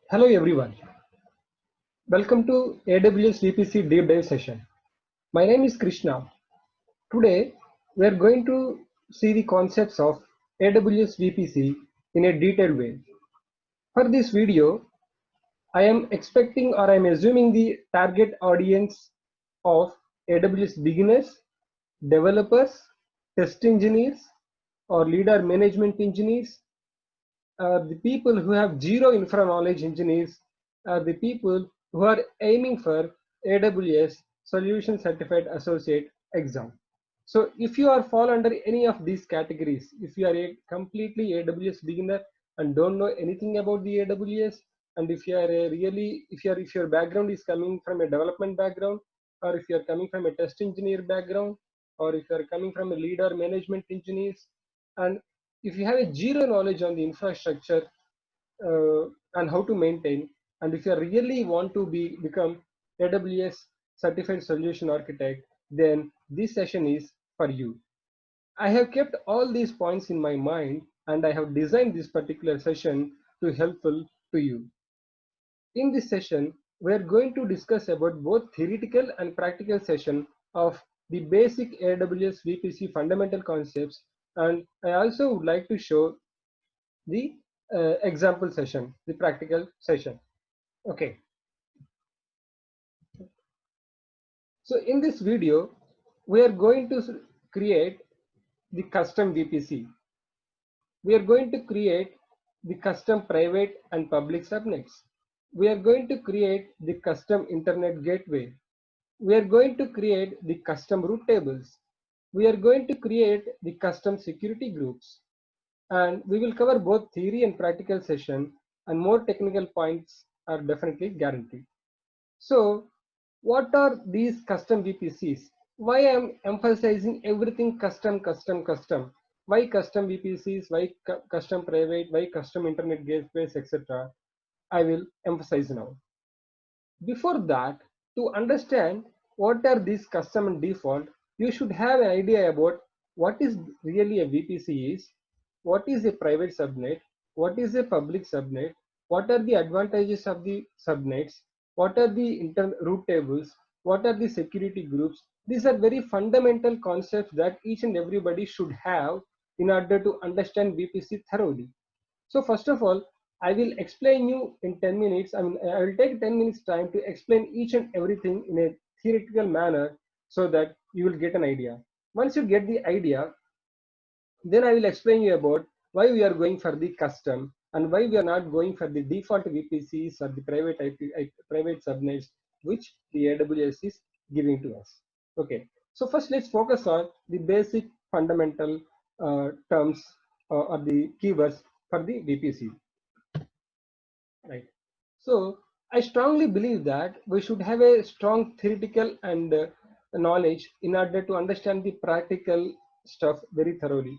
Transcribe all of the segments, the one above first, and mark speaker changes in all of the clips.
Speaker 1: Hello everyone, welcome to AWS VPC Deep Dive session. My name is Krishna. Today we are going to see the concepts of AWS VPC in a detailed way. For this video, I am expecting or I am assuming the target audience of AWS beginners, developers, test engineers, or leader management engineers, the people who have zero infra knowledge engineers are the people who are aiming for AWS Solution Certified Associate exam. So if you are fall under any of these categories, if you are a completely AWS beginner and don't know anything about the AWS, and if you are a really, if your background is coming from a development background, or if you are coming from a test engineer background, or if you are coming from a leader management engineers, and if you have a zero knowledge on the infrastructure and how to maintain, and if you really want to become AWS certified solution architect, then this session is for you. I have kept all these points in my mind and I have designed this particular session to helpful to you. In this session, we are going to discuss about both theoretical and practical session of the basic AWS VPC fundamental concepts, and I also would like to show the example session, the practical session. Okay, so in this video, we are going to create the custom VPC. We are going to create the custom private and public subnets. We are going to create the custom internet gateway. We are going to create the custom route tables. We are going to create the custom security groups. And we will cover both theory and practical session, and more technical points are definitely guaranteed. So what are these custom VPCs? Why I am emphasizing everything custom, custom, custom? Why custom VPCs? Why custom private? Why custom internet gateways, etc.? I will emphasize now. Before that, to understand what are these custom and default, you should have an idea about what is really a VPC is, what is a private subnet, what is a public subnet, what are the advantages of the subnets, what are the route tables, what are the security groups. These are very fundamental concepts that each and everybody should have in order to understand VPC thoroughly. So first of all, I will explain you in 10 minutes. I will take 10 minutes time to explain each and everything in a theoretical manner so that you will get an idea. Once you get the idea, then I will explain you about why we are going for the custom and why we are not going for the default VPCs or the private private subnets which the AWS is giving to us. Okay, so first let's focus on the basic fundamental terms or the keywords for the VPC. Right. So I strongly believe that we should have a strong theoretical and knowledge in order to understand the practical stuff very thoroughly.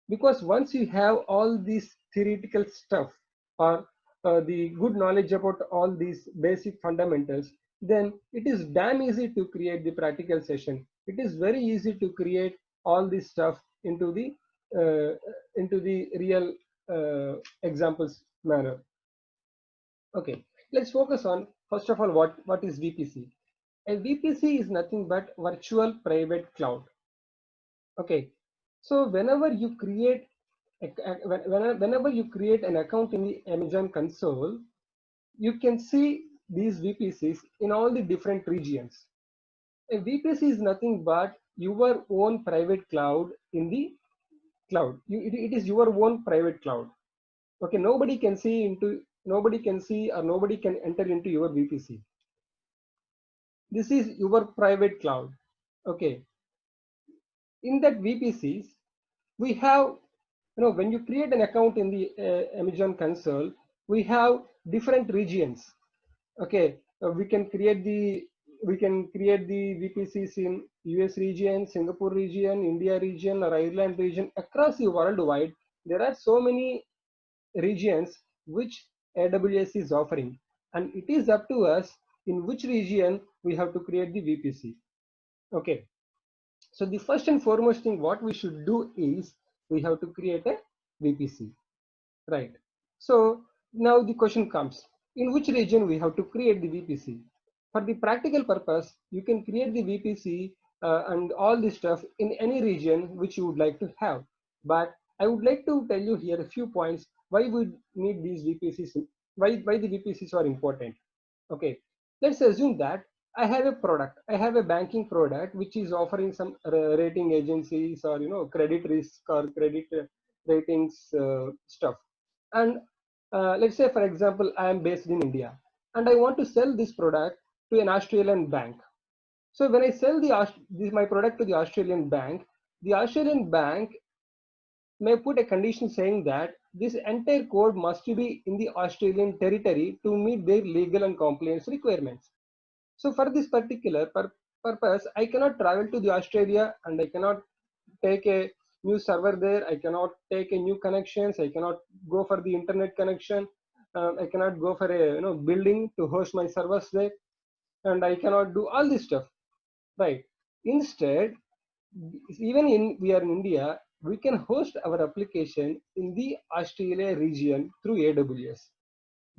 Speaker 1: Because once you have all these theoretical stuff or the good knowledge about all these basic fundamentals, then it is damn easy to create the practical session. It is very easy to create all this stuff into the real examples manner. Okay, let's focus on first of all what is VPC. A VPC is nothing but virtual private cloud. Okay, so whenever you create whenever you create an account in the Amazon console, you can see these VPCs in all the different regions. A VPC is nothing but your own private cloud in the cloud. It is your own private cloud. Okay, nobody can see or nobody can enter into your VPC. This is your private cloud. Okay, in that VPCs we have, when you create an account in the Amazon console, we have different regions. Okay, we can create the VPCs in US region, Singapore region, India region, or Ireland region. Across the worldwide there are so many regions which AWS is offering, and it is up to us in which region we have to create the VPC. Okay, so the first and foremost thing what we should do is we have to create a VPC, right? So now the question comes, in which region we have to create the VPC. For the practical purpose, you can create the VPC and all this stuff in any region which you would like to have. But I would like to tell you here a few points why we need these VPCs, why the VPCs are important. Okay, let's assume that I have a product, I have a banking product which is offering some rating agencies or credit risk or credit ratings stuff. And let's say, for example, I am based in India and I want to sell this product to an Australian bank. So when I sell my product to the Australian bank may put a condition saying that this entire code must be in the Australian territory to meet their legal and compliance requirements. So for this particular purpose, I cannot travel to the Australia and I cannot take a new server there. I cannot take a new connections. I cannot go for the internet connection. I cannot go for a building to host my servers there, and I cannot do all this stuff, right? Instead, even in we are in India, we can host our application in the Australia region through AWS.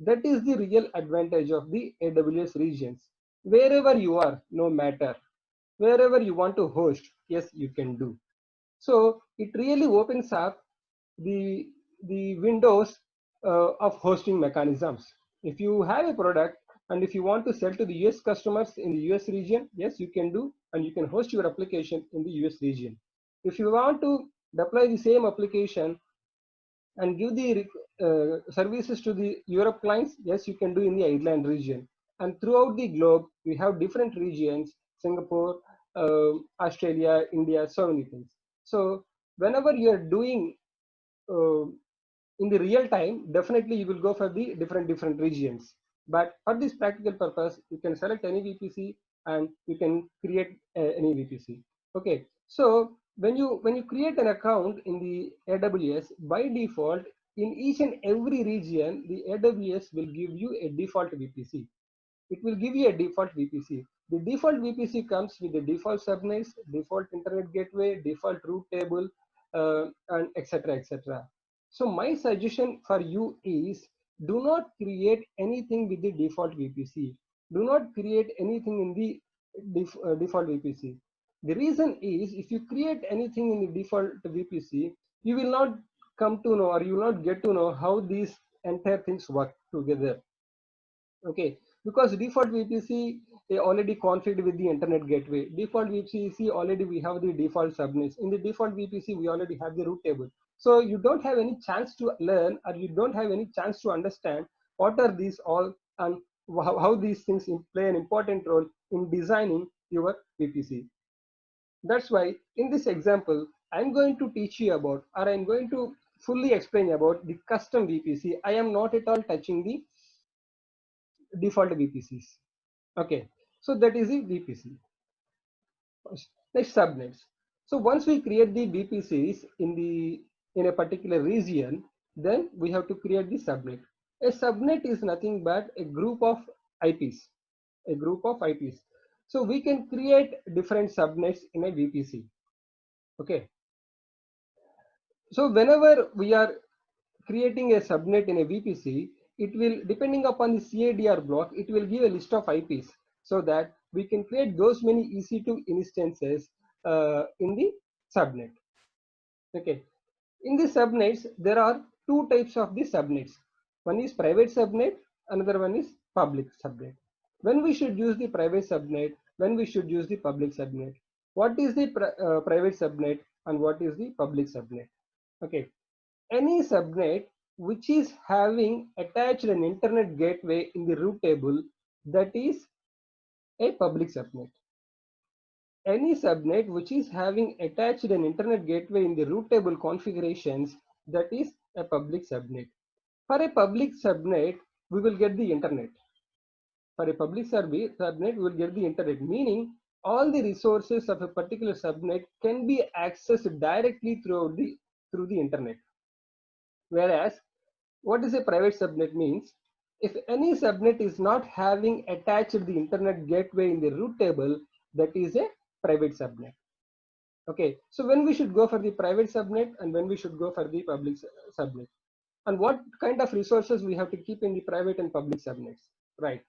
Speaker 1: That is the real advantage of the AWS regions. Wherever you are, no matter wherever you want to host, yes, you can do. So it really opens up the windows of hosting mechanisms. If you have a product and if you want to sell to the US customers in the US region, yes, you can do, and you can host your application in the US region. If you want to deploy the same application and give the services to the Europe clients, yes, you can do in the Ireland region. And throughout the globe, we have different regions: Singapore, Australia, India, so many things. So whenever you are doing uh, in the real time, definitely you will go for the different regions. But for this practical purpose, you can select any VPC and you can create any VPC. Okay, so when you create an account in the AWS, by default, in each and every region, the AWS will give you a default VPC. It will give you a default VPC. The default VPC comes with the default subnets, default internet gateway, default route table, and etc. etc. So my suggestion for you is, do not create anything with the default VPC. Do not create anything in the default VPC. The reason is, if you create anything in the default VPC, you will not come to know, or you will not get to know how these entire things work together. Okay, because default VPC already configured with the internet gateway. Default VPC already we have the default subnets. In the default VPC, we already have the route table. So you don't have any chance to learn, or you don't have any chance to understand what are these all, and how these things play an important role in designing your VPC. That's why in this example, I'm going to teach you about, or I'm going to fully explain about the custom VPC. I am not at all touching the default VPCs. Okay, so that is the VPC. Next, subnets. So once we create the VPCs in a particular region, then we have to create the subnet. A subnet is nothing but a group of IPs. A group of IPs. So we can create different subnets in a VPC. Okay. So whenever we are creating a subnet in a VPC, it will, depending upon the CADR block, it will give a list of IPs, so that we can create those many EC2 instances in the subnet. Okay. In the subnets, there are two types of the subnets. One is private subnet, another one is public subnet. When we should use the private subnet, when we should use the public subnet. What is the private subnet and what is the public subnet? Okay. Any subnet which is having attached an internet gateway in the route table, that is a public subnet. Any subnet which is having attached an internet gateway in the route table configurations, that is a public subnet. For a public subnet, we will get the internet. For a public subnet, we will get the internet, meaning all the resources of a particular subnet can be accessed directly through the internet. Whereas, what is a private subnet means? If any subnet is not having attached the internet gateway in the route table, that is a private subnet. Okay, so when we should go for the private subnet and when we should go for the public subnet? and what kind of resources we have to keep in the private and public subnets, right?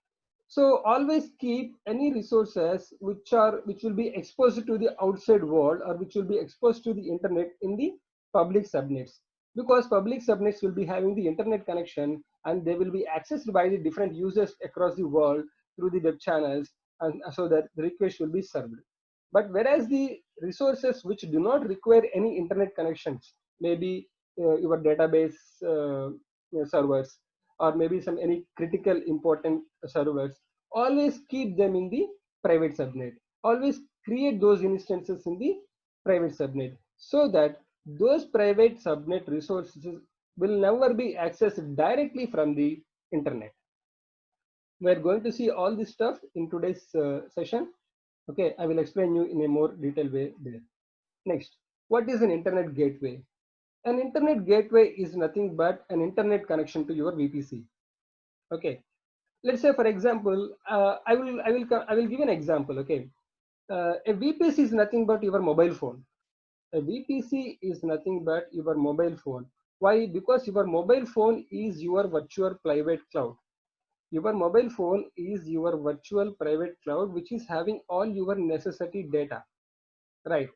Speaker 1: So always keep any resources which will be exposed to the outside world or which will be exposed to the internet in the public subnets, because public subnets will be having the internet connection and they will be accessed by the different users across the world through the web channels, and so that the request will be served. But whereas the resources which do not require any internet connections, maybe your database servers, or maybe some any critical important servers, always keep them in the private subnet. Always create those instances in the private subnet, so that those private subnet resources will never be accessed directly from the internet. We're going to see all this stuff in today's session. Okay, I will explain you in a more detailed way there. Next, what is an internet gateway? An internet gateway is nothing but an internet connection to your VPC. Okay, let's say for example, I will give an example. Okay, a VPC is nothing but your mobile phone. A VPC is nothing but your mobile phone. Why? Because your mobile phone is your virtual private cloud. Your mobile phone is your virtual private cloud, which is having all your necessary data, right?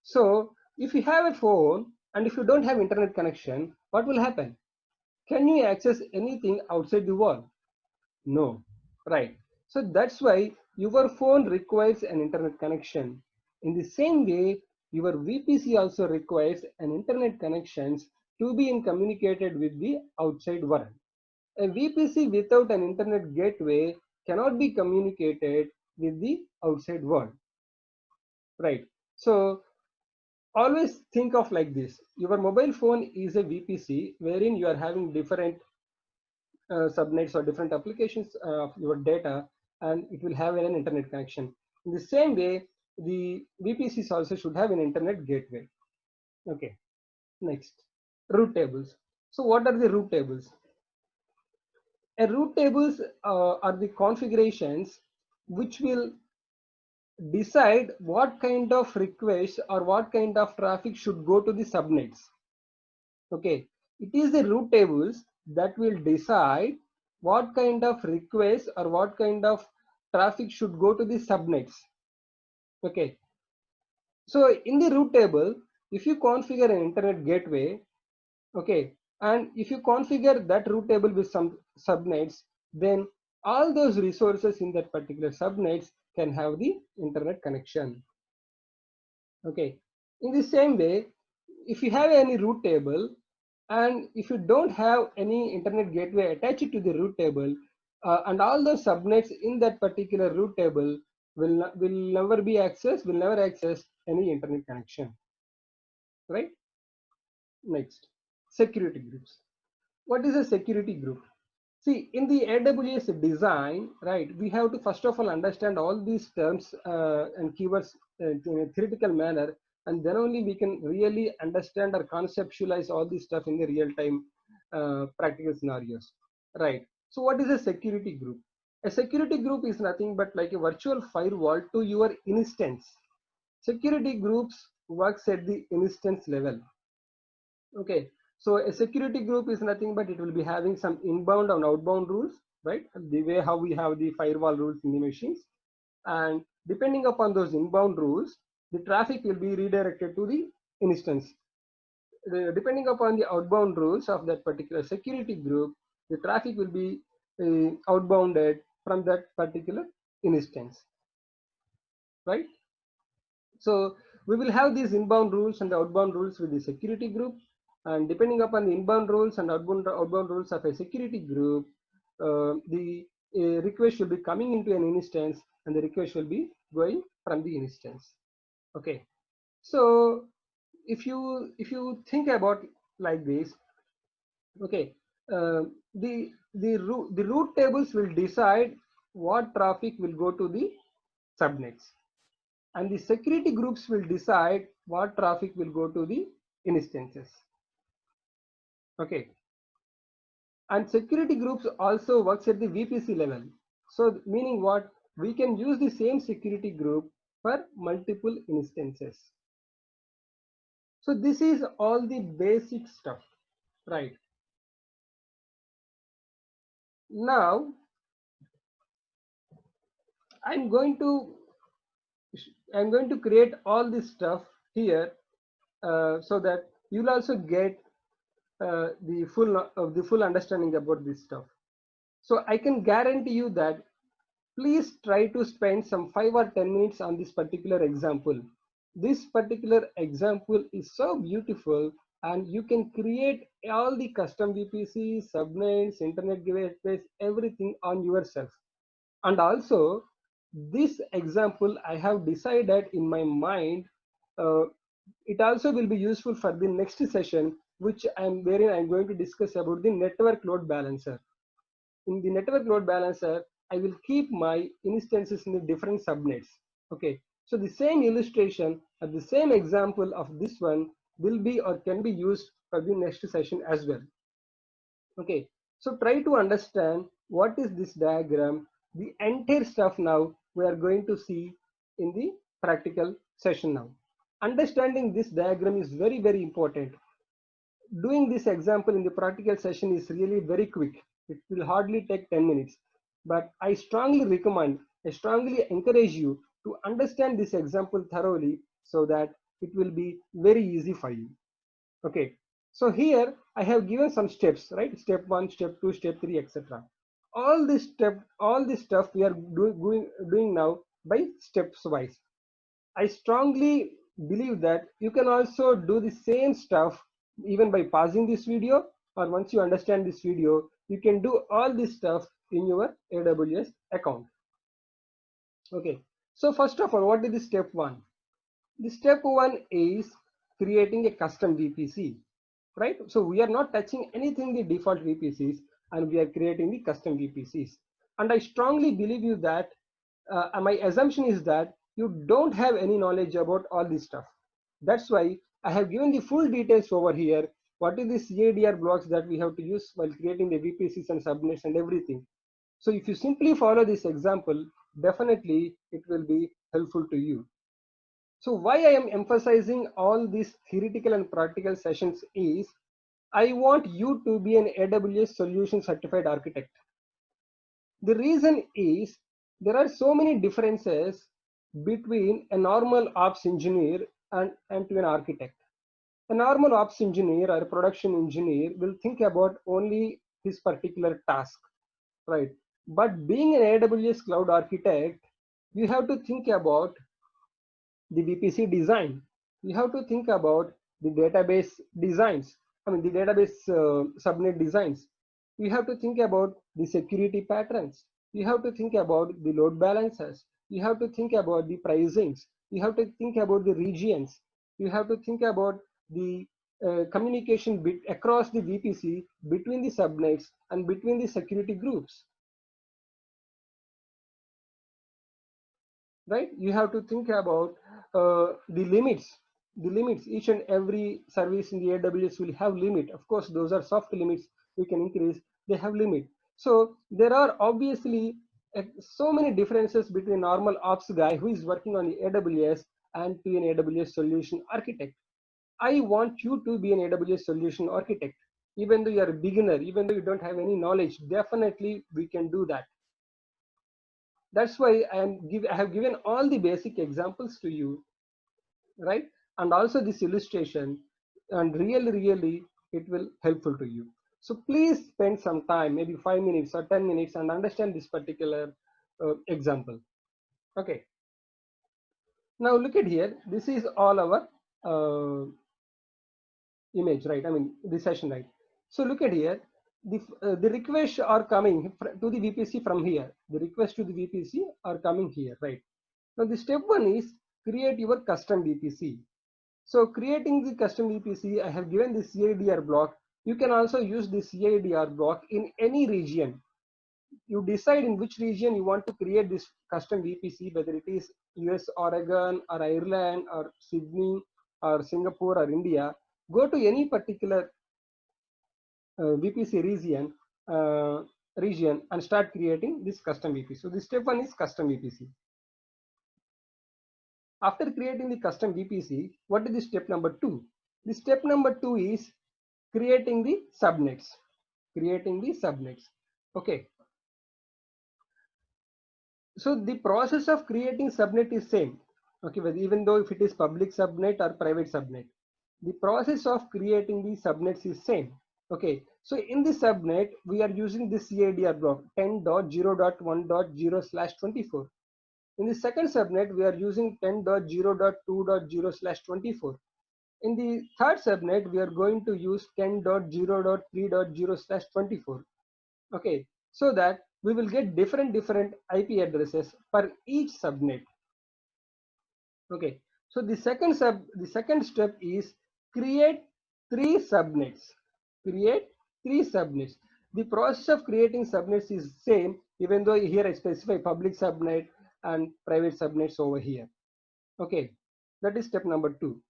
Speaker 1: So if you have a phone and if you don't have internet connection, what will happen? Can you access anything outside the wall? No, right? So that's why your phone requires an internet connection. In the same way, your VPC also requires an internet connections to be in communicated with the outside world. A VPC without an internet gateway cannot be communicated with the outside world, right? So always think of like this: your mobile phone is a VPC wherein you are having different subnets or different applications of your data, and it will have an internet connection. In the same way, the VPCs also should have an internet gateway. Okay, next, route tables. So what are the route tables? A route tables are the configurations which will decide what kind of request or what kind of traffic should go to the subnets. Okay, it is the route tables that will decide what kind of request or what kind of traffic should go to the subnets. Okay, so in the route table, if you configure an internet gateway, okay, and if you configure that route table with some subnets, then all those resources in that particular subnets can have the internet connection. Okay, in the same way, if you have any route table and if you don't have any internet gateway attached to the route table, and all the subnets in that particular route table will never be accessed, will never access any internet connection, right? Next, security groups. What is a security group? See, in the AWS design, right, we have to first of all understand all these terms and keywords in a theoretical manner, and then only we can really understand or conceptualize all this stuff in the real-time practical scenarios, right? So what is a security group? A security group is nothing but like a virtual firewall to your instance. Security groups works at the instance level. Okay, so a security group is nothing but it will be having some inbound and outbound rules, right? The way how we have the firewall rules in the machines. And depending upon those inbound rules, the traffic will be redirected to the instance. Depending upon the outbound rules of that particular security group, the traffic will be outbounded from that particular instance, right? So we will have these inbound rules and outbound rules with the security group. And depending upon the inbound rules and outbound rules of a security group, the request will be coming into an instance and the request will be going from the instance. Okay. So if you think about like this, okay, the route tables will decide what traffic will go to the subnets, and the security groups will decide what traffic will go to the instances. Okay, and security groups also works at the VPC level. So meaning what, we can use the same security group for multiple instances. So this is all the basic stuff, right? Now I'm going to create all this stuff here, so that you'll also get the full understanding about this stuff. So I can guarantee you that please try to spend some 5 or 10 minutes on this particular example. This particular example is so beautiful, and you can create all the custom VPC, subnets, internet gateways, everything on yourself. And also, this example I have decided in my mind, uh, it also will be useful for the next session, wherein I'm going to discuss about the network load balancer. In the network load balancer, I will keep my instances in the different subnets. Okay, so the same illustration or the same example of this one will be or can be used for the next session as well. Okay, so try to understand what is this diagram. The entire stuff now we are going to see in the practical session now. Understanding this diagram is very, very important. Doing this example in the practical session is really very quick. It will hardly take 10 minutes. But I strongly recommend, I strongly encourage you to understand this example thoroughly so that it will be very easy for you. Okay. So here I have given some steps, right? Step 1, step 2, step 3, etc. All this stuff we are doing now by steps wise. I strongly believe that you can also do the same stuff even by pausing this video, or once you understand this video, you can do all this stuff in your AWS account. Okay. So first of all, what is the step 1? The step 1 is creating a custom VPC, right? So we are not touching anything the default VPCs, and we are creating the custom VPCs. And I strongly believe you that my assumption is that you don't have any knowledge about all this stuff. That's why I have given the full details over here. What is the CADR blocks that we have to use while creating the VPCs and subnets and everything. So if you simply follow this example, definitely it will be helpful to you. So why I am emphasizing all these theoretical and practical sessions is I want you to be an AWS solution certified architect. The reason is there are so many differences between a normal ops engineer and to an architect. A normal ops engineer or a production engineer will think about only his particular task, right? But being an AWS cloud architect, you have to think about the VPC design. You have to think about the database designs. I mean, the database subnet designs. You have to think about the security patterns. You have to think about the load balancers. You have to think about the pricings. You have to think about the regions. You have to think about the communication bit across the VPC between the subnets and between the security groups. Right? You have to think about the limits. Each and every service in the AWS will have limit. Of course, those are soft limits we can increase. They have limit. So there are obviously so many differences between normal ops guy who is working on the AWS and to an AWS solution architect. I want you to be an AWS solution architect. Even though you are a beginner, even though you don't have any knowledge, definitely we can do that. That's why I have given all the basic examples to you, right? And also this illustration, and really it will helpful to you. So please spend some time, maybe 5 minutes or 10 minutes, and understand this particular example. Okay. Now look at here. This is all our uh, image, right? I mean, this session, right? So look at here. The requests are coming to the VPC from here. The requests to the VPC are coming here, right? Now the step 1 is create your custom VPC. So creating the custom VPC, I have given the CIDR block. You can also use the CIDR block in any region. You decide in which region you want to create this custom VPC, whether it is US, Oregon, or Ireland, or Sydney, or Singapore, or India. Go to any particular VPC region and start creating this custom VPC. So this step 1 is custom VPC. After creating the custom VPC, what is the step number 2? The step number 2 is creating the subnets. Creating the subnets. Okay. So the process of creating subnet is same. Okay, but even though if it is public subnet or private subnet, the process of creating the subnets is same. Okay, so in the subnet, we are using this CIDR block 10.0.1.0/24. In the second subnet, we are using 10.0.2.0/24. In the third subnet, we are going to use 10.0.3.0/24. Okay, so that we will get different IP addresses per each subnet. Okay, so the second step is create three subnets. Create three subnets. The process of creating subnets is same, even though here I specify public subnet and private subnets over here. Okay, that is step number 2.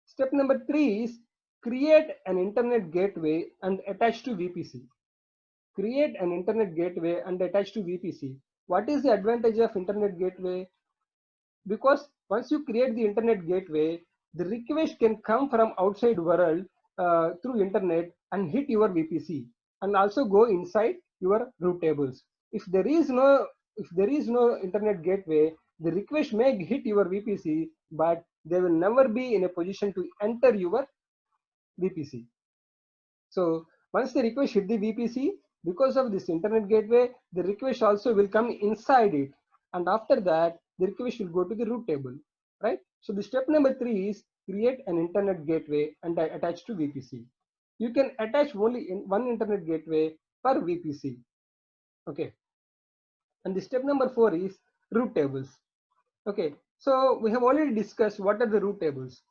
Speaker 1: Step number 3 is create an internet gateway and attach to VPC. Create an internet gateway and attach to VPC. What is the advantage of internet gateway? Because once you create the internet gateway, the request can come from outside world through internet and hit your VPC and also go inside your root tables. If there is no internet gateway, the request may hit your VPC, but they will never be in a position to enter your VPC. So once the request hit the VPC, because of this internet gateway, the request also will come inside it. And after that, the request will go to the root table, right? So the step number 3 is create an internet gateway and attach to VPC. You can attach only in one internet gateway per VPC. Okay. And the step number 4 is root tables. Okay. So we have already discussed what are the root tables.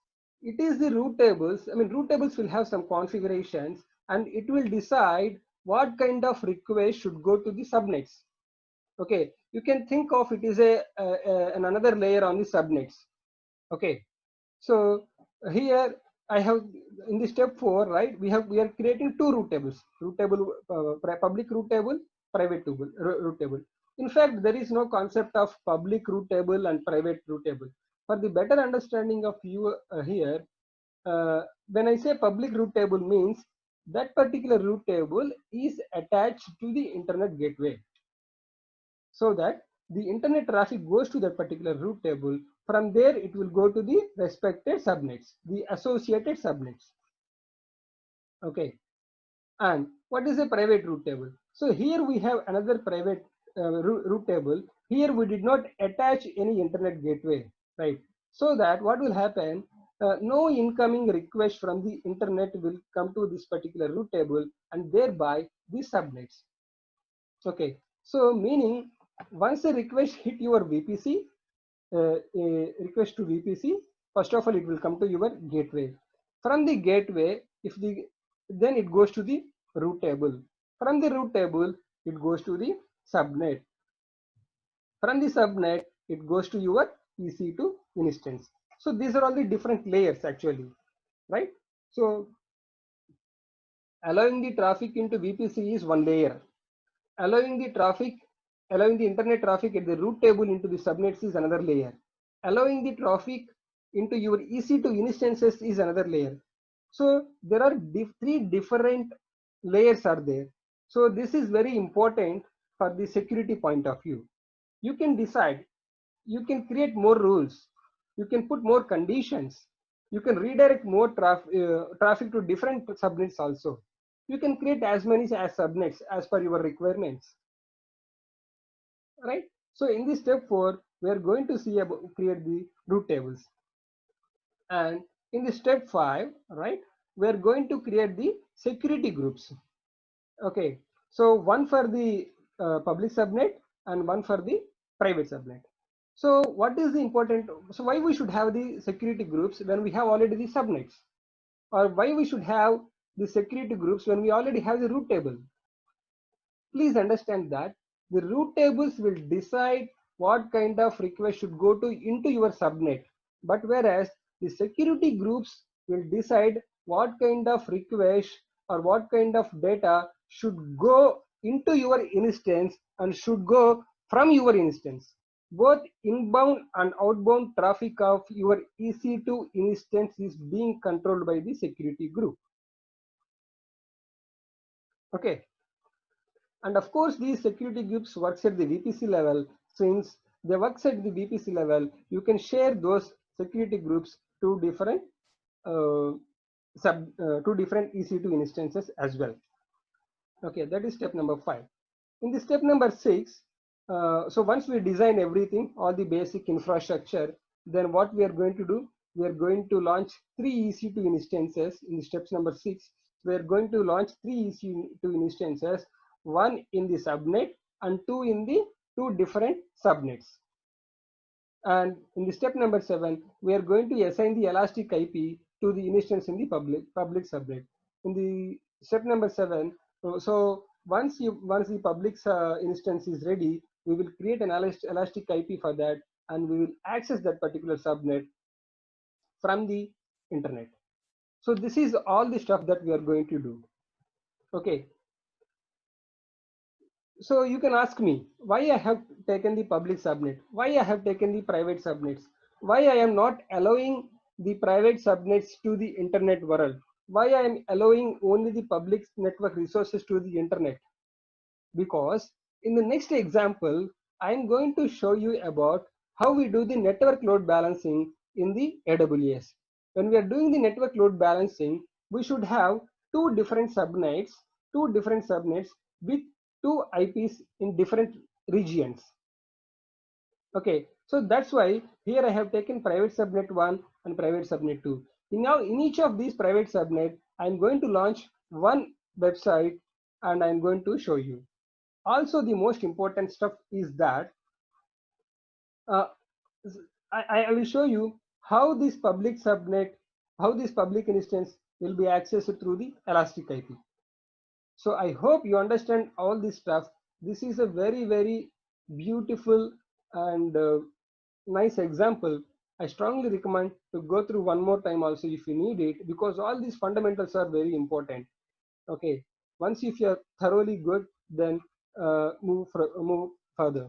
Speaker 1: It is the root tables. I mean, root tables will have some configurations and it will decide what kind of request should go to the subnets. Okay, you can think of it is another layer on the subnets. Okay, so here I have in the step 4, right? We are creating two root tables: public root table, private root table. In fact, there is no concept of public root table and private root table. For the better understanding of you here, when I say public root table means that particular root table is attached to the internet gateway, so that the internet traffic goes to that particular root table. From there, it will go to the respected subnets, the associated subnets. Okay. And what is a private root table? So here we have another private root table. Here we did not attach any internet gateway, right? So that what will happen, no incoming request from the internet will come to this particular root table and thereby the subnets. Okay, so meaning once a request hit your VPC, a request to VPC, first of all it will come to your gateway. From the gateway, then it goes to the root table. From the root table, it goes to the subnet. From the subnet, it goes to your EC2 instance. So these are all the different layers actually, right? So allowing the traffic into VPC is one layer. Allowing the internet traffic at the root table into the subnets is another layer. Allowing the traffic into your EC2 instances is another layer. So there are three different layers are there. So this is very important for the security point of view. You can decide, you can create more rules, you can put more conditions, you can redirect more traffic to different subnets also. You can create as many as subnets as per your requirements, right? So in this step 4, we are going to see about create the root tables. And in the step 5, right, we are going to create the security groups. Okay, so one for the public subnet and one for the private subnet. So what is the important, so why we should have the security groups when we have already the subnets? Or why we should have the security groups when we already have the root table? Please understand that the root tables will decide what kind of request should go to into your subnet, but whereas the security groups will decide what kind of request or what kind of data should go into your instance and should go from your instance. Both inbound and outbound traffic of your EC2 instance is being controlled by the security group. Okay. And of course, these security groups works at the VPC level, since they works at the VPC level, you can share those security groups to different uh, to different EC2 instances as well. Okay, that is step number 5. In the step number 6, so once we design everything, all the basic infrastructure, then what we are going to do, we are going to launch 3 EC2 instances. In the steps number 6, we are going to launch 3 EC2 instances, one in the subnet and two in the two different subnets. And in the step number 7, we are going to assign the elastic IP to the instance in the public subnet. In the step number 7, so once the public instance is ready, we will create an elastic IP for that, and we will access that particular subnet from the internet. So this is all the stuff that we are going to do. Okay. So you can ask me why I have taken the public subnet, why I have taken the private subnets, why I am not allowing the private subnets to the internet world, why I am allowing only the public network resources to the internet. Because in the next example, I am going to show you about how we do the network load balancing in the AWS. When we are doing the network load balancing, we should have two different subnets with two IPs in different regions. Okay, so that's why here I have taken private subnet 1 and private subnet 2. Now in each of these private subnet, I'm going to launch one website and I'm going to show you. Also, the most important stuff is that uh, I will show you how this public subnet, how this public instance will be accessed through the elastic IP. So I hope you understand all this stuff. This is a very, very beautiful and nice example. I strongly recommend to go through one more time also if you need it, because all these fundamentals are very important. Okay, once if you're thoroughly good, then move further.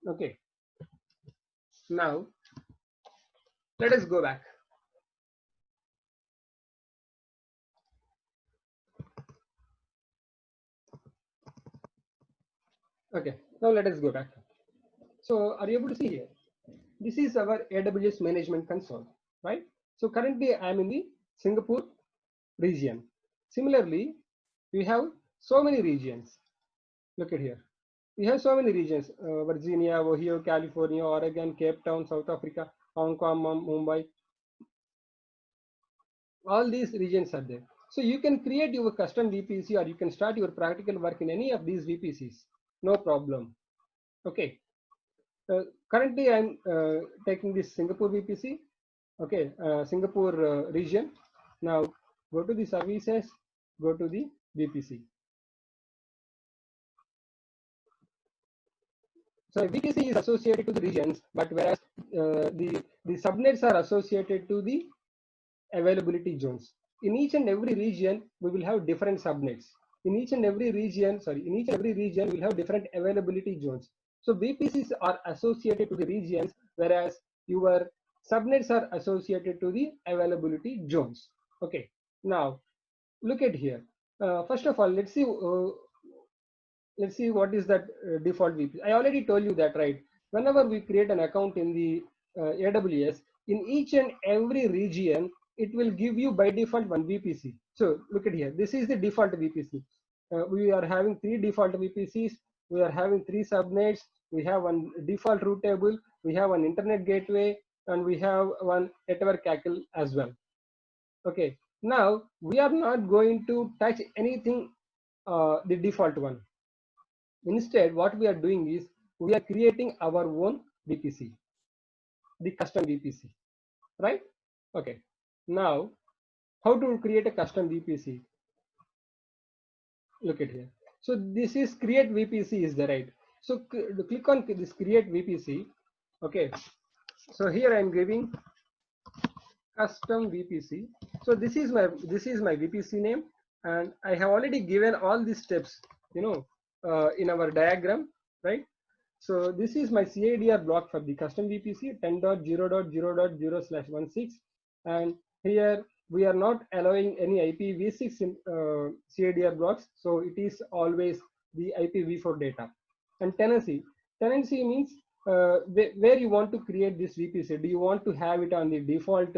Speaker 1: Okay, now let us go back. Okay, now let us go back. So are you able to see here? This is our AWS management console, right? So currently I am in the Singapore region. Similarly, we have so many regions. Look at here. We have so many regions: Virginia, Ohio, California, Oregon, Cape Town, South Africa, Hong Kong, Mumbai. All these regions are there. So you can create your custom VPC, or you can start your practical work in any of these VPCs. No problem. Okay. Currently, I'm taking this Singapore VPC. Okay, Singapore region. Now go to the services, go to the VPC. So VPC is associated to the regions, but whereas the subnets are associated to the availability zones. In each and every region, we will have different subnets. In each and every region, we'll have different availability zones. So VPCs are associated to the regions, whereas your subnets are associated to the availability zones. Okay, now look at here. First of all, let's see what is that default VPC. I already told you that, right? Whenever we create an account in the AWS, in each and every region, it will give you by default one VPC. So look at here. This is the default VPC. We are having 3 default VPCs. We are having 3 subnets. We have one default route table. We have an internet gateway, and we have one network cackle as well. Okay. Now we are not going to touch anything the default one. Instead, what we are doing is we are creating our own VPC, the custom VPC, right? Okay. Now, how to create a custom VPC? Look at here. So this is create VPC is the right. So click on this create VPC. Okay. So here I am giving custom VPC. So this is my VPC name, and I have already given all these steps, in our diagram, right? So this is my CIDR block for the custom VPC 10.0.0.0/16, and here we are not allowing any IPv6 in CIDR blocks, so it is always the IPv4 data. And tenancy means where you want to create this VPC. Do you want to have it on the default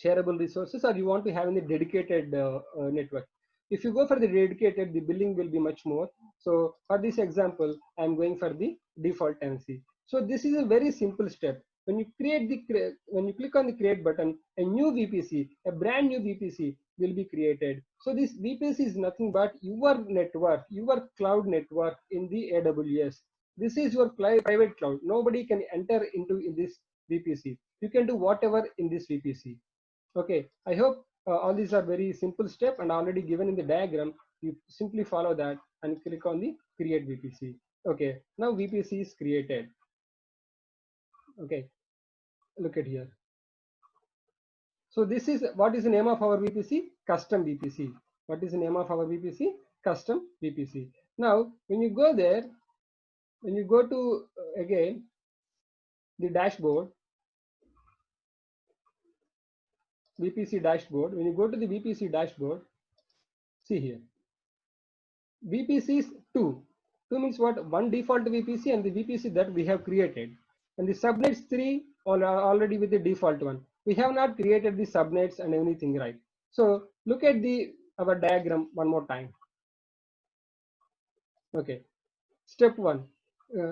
Speaker 1: shareable resources, or you want to have in the dedicated network? If you go for the dedicated, the billing will be much more. So for this example, I'm going for the default tenancy. So this is a very simple step. When you when you click on the create button, a new VPC, a brand new VPC will be created. So this VPC is nothing but your network, your cloud network in the AWS. This is your private cloud. Nobody can enter into in this VPC. You can do whatever in this VPC. Okay, I hope all these are very simple step and already given in the diagram. You simply follow that and click on the create VPC. Okay, now VPC is created. Okay, look at here. So this is what is the name of our VPC? Custom VPC. What is the name of our VPC? Custom VPC. Now, when you go there, when you go to again the dashboard, VPC dashboard. When you go to the VPC dashboard, see here. VPC is 2. 2 means what? One default VPC and the VPC that we have created. And the subnets 3 are already with the default one. We have not created the subnets and anything, right? So look at our diagram one more time. Okay. Step 1.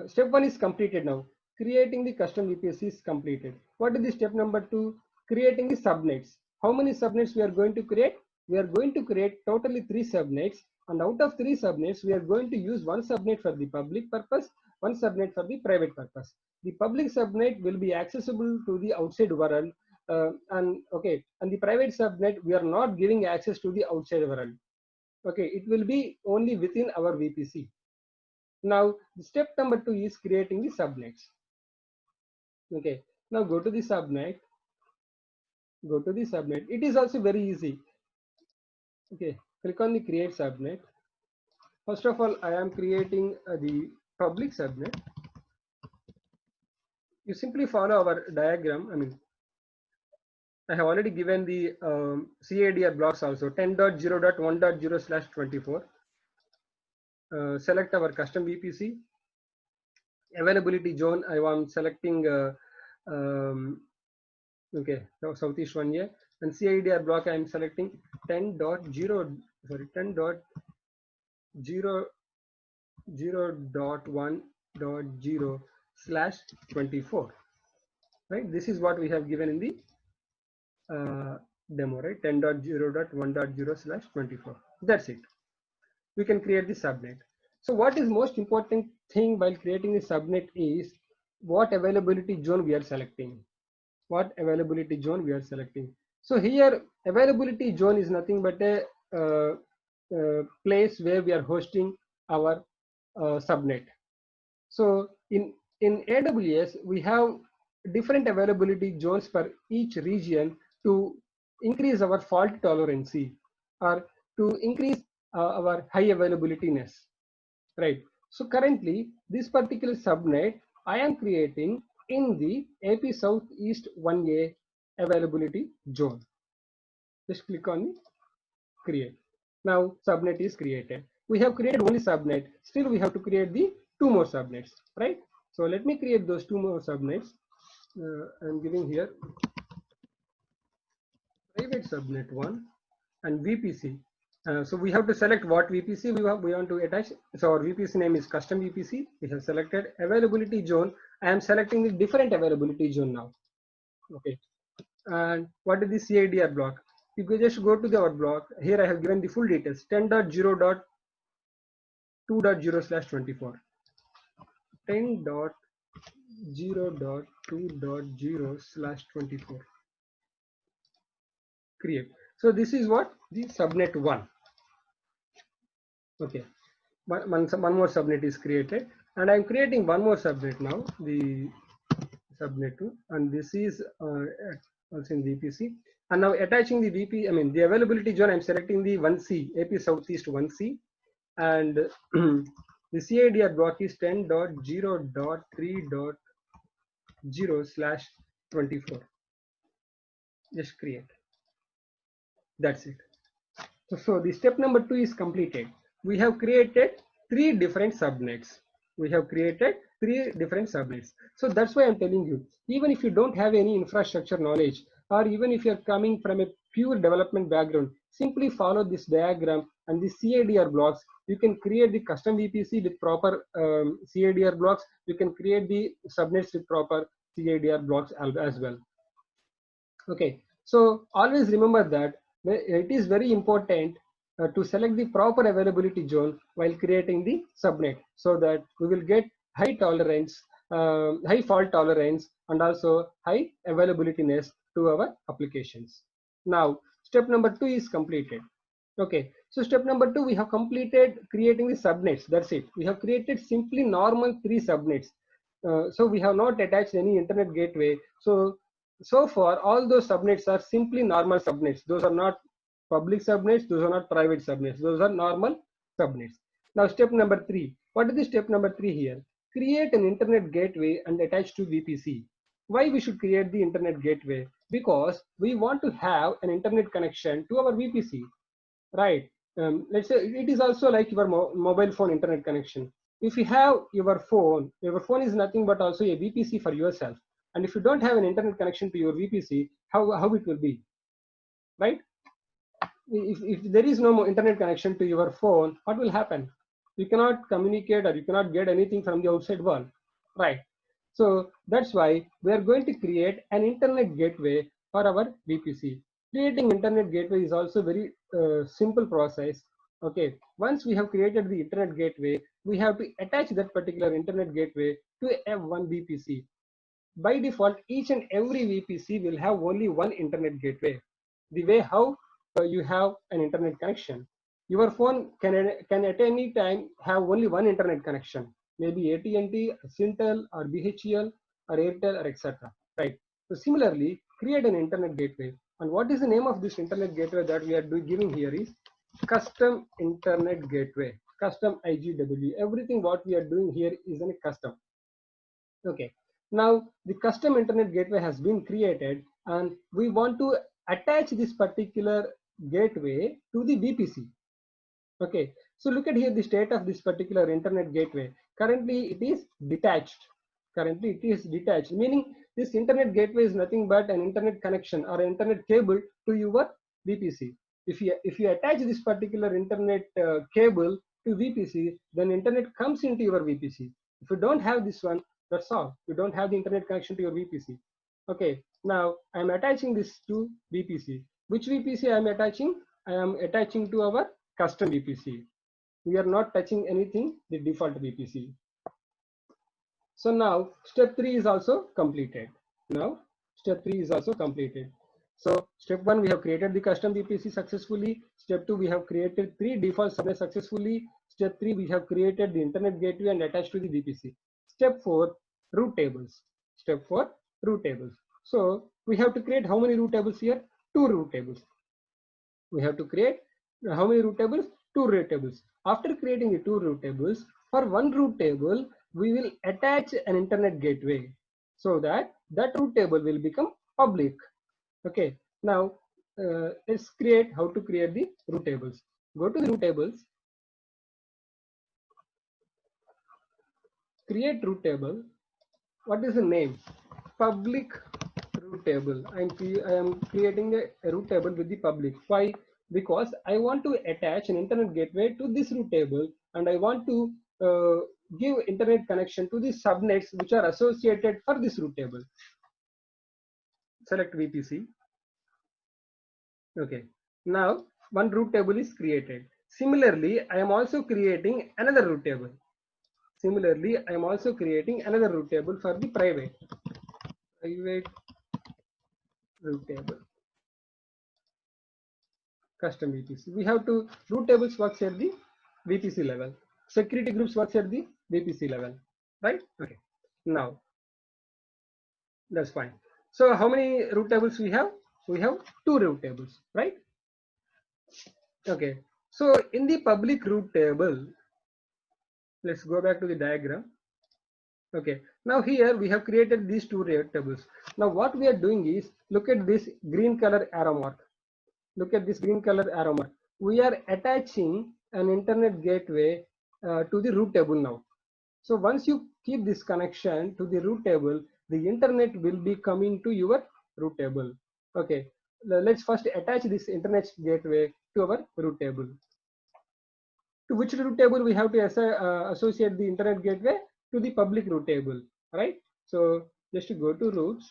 Speaker 1: Step 1 is completed now. Creating the custom VPC is completed. What is the step number 2? Creating the subnets. How many subnets we are going to create? We are going to create totally 3 subnets, and out of 3 subnets we are going to use one subnet for the public purpose, one subnet for the private purpose. The public subnet will be accessible to the outside world, and the private subnet we are not giving access to the outside world. Okay, it will be only within our VPC. Now the step number 2 is creating the subnets. Okay, now go to the subnet. Go to the subnet. It is also very easy. Okay, click on the create subnet. First of all, I am creating the public subnet. You simply follow our diagram. I have already given the CADR blocks also. 10.0.1.0/24. Select our custom VPC. Availability zone, I am selecting Southeast one here, and CIDR block I am selecting 10.0.1.0/24. right? This is what we have given in the demo, right? 10.0.1.0/24. That's it. We can create the subnet. So what is most important thing while creating the subnet is what availability zone we are selecting. What availability zone we are selecting. So here availability zone is nothing but a place where we are hosting our subnet. So in AWS we have different availability zones for each region to increase our fault tolerance or to increase our high availability-ness, right? So currently this particular subnet I am creating in the AP Southeast 1A availability zone. Just click on create. Now subnet is created. We have created only subnet. Still we have to create the 2 more subnets, right? So let me create those 2 more subnets. I'm giving here private subnet 1 and VPC. So we have to select what VPC we want to attach. So our VPC name is custom VPC. We have selected availability zone. I am selecting the different availability zone now. Okay. And what is the CIDR block? You can just go to our block. Here I have given the full details. 10.0.2.0/24. 10.0.2.0/24. Create. So this is what the subnet 1. Okay, one more subnet is created, and I'm creating one more subnet now, the subnet 2, and this is also in VPC. And now attaching the the availability zone, I'm selecting the 1C, AP Southeast 1C, and the CIDR block is 10.0.3.0/24. Just create. That's it. So the step number 2 is completed. We have created 3 different subnets. We have created 3 different subnets. So that's why I'm telling you, even if you don't have any infrastructure knowledge, or even if you're coming from a pure development background, simply follow this diagram and the CADR blocks. You can create the custom VPC with proper CADR blocks. You can create the subnets with proper CADR blocks as well. Okay, so always remember that it is very important to select the proper availability zone while creating the subnet, so that we will get high tolerance, high fault tolerance, and also high availabilityness to our applications. Now, step number 2 is completed. Okay, so step number 2, we have completed creating the subnets. That's it. We have created simply normal 3 subnets. So we have not attached any internet gateway. So far, all those subnets are simply normal subnets. Those are not public subnets. Those are not private subnets. Those are normal subnets. Now, step number 3. What is the step number 3 here? Create an internet gateway and attach to VPC. Why we should create the internet gateway? Because we want to have an internet connection to our VPC, right? Let's say it is also like your mobile phone internet connection. If you have your phone is nothing but also a VPC for yourself. And if you don't have an internet connection to your VPC, how it will be, right? If there is no more internet connection to your phone, what will happen? You cannot communicate or you cannot get anything from the outside world, right? So that's why we are going to create an internet gateway for our VPC. Creating internet gateway is also very simple process. Okay, once we have created the internet gateway, we have to attach that particular internet gateway to one VPC. By default, each and every VPC will have only one internet gateway. The way how you have an internet connection. Your phone can at any time have only one internet connection, maybe AT&T, Syntel, or BHEL, or Airtel, or etc. Right. So similarly, create an internet gateway. And what is the name of this internet gateway that we are giving here is custom internet gateway, custom IGW. Everything what we are doing here is in a custom. Okay, now the custom internet gateway has been created and we want to attach this particular gateway to the VPC. Okay, so look at here the state of this particular internet gateway. Currently it is detached. Currently it is detached, meaning this internet gateway is nothing but an internet connection or an internet cable to your VPC. If you attach this particular internet cable to VPC, then internet comes into your VPC. If you don't have this one, that's all. You don't have the internet connection to your VPC. Okay, now I'm attaching this to VPC. Which VPC I'm attaching? I am attaching to our custom VPC. We are not touching anything, the default VPC. So now step 3 is also completed. Now step 3 is also completed. So step 1, we have created the custom VPC successfully. Step 2, we have created 3 default subnets successfully. Step 3, we have created the internet gateway and attached to the VPC. Step 4, route tables. Step 4, route tables. So we have to create how many route tables here? 2 route tables. We have to create how many route tables? 2 route tables. After creating the 2 route tables, for one route table, we will attach an internet gateway so that route table will become public. Okay, now let's create how to create the route tables. Go to the route tables, create route table. What is the name? Public route table. I am creating a route table with the public. Why? Because I want to attach an internet gateway to this route table and I want to give internet connection to the subnets which are associated for this route table. Select VPC. Okay, now one route table is created. Similarly, I am also creating another route table. Similarly, I am also creating another route table for the private route table. Custom VPC. We have to route tables works at the VPC level. Security groups works at the VPC level, right? Okay. Now that's fine. So how many route tables we have? We have 2 route tables, right? Okay. So in the public route table, let's go back to the diagram. Okay. Now here we have created these 2 route tables. Now what we are doing is, look at this green color arrow mark. Look at this green color arrow mark. We are attaching an internet gateway to the route table now. So once you keep this connection to the root table, the internet will be coming to your root table. Okay, let's first attach this internet gateway to our root table. To which root table we have to associate the internet gateway? To the public root table, right? So just to go to roots,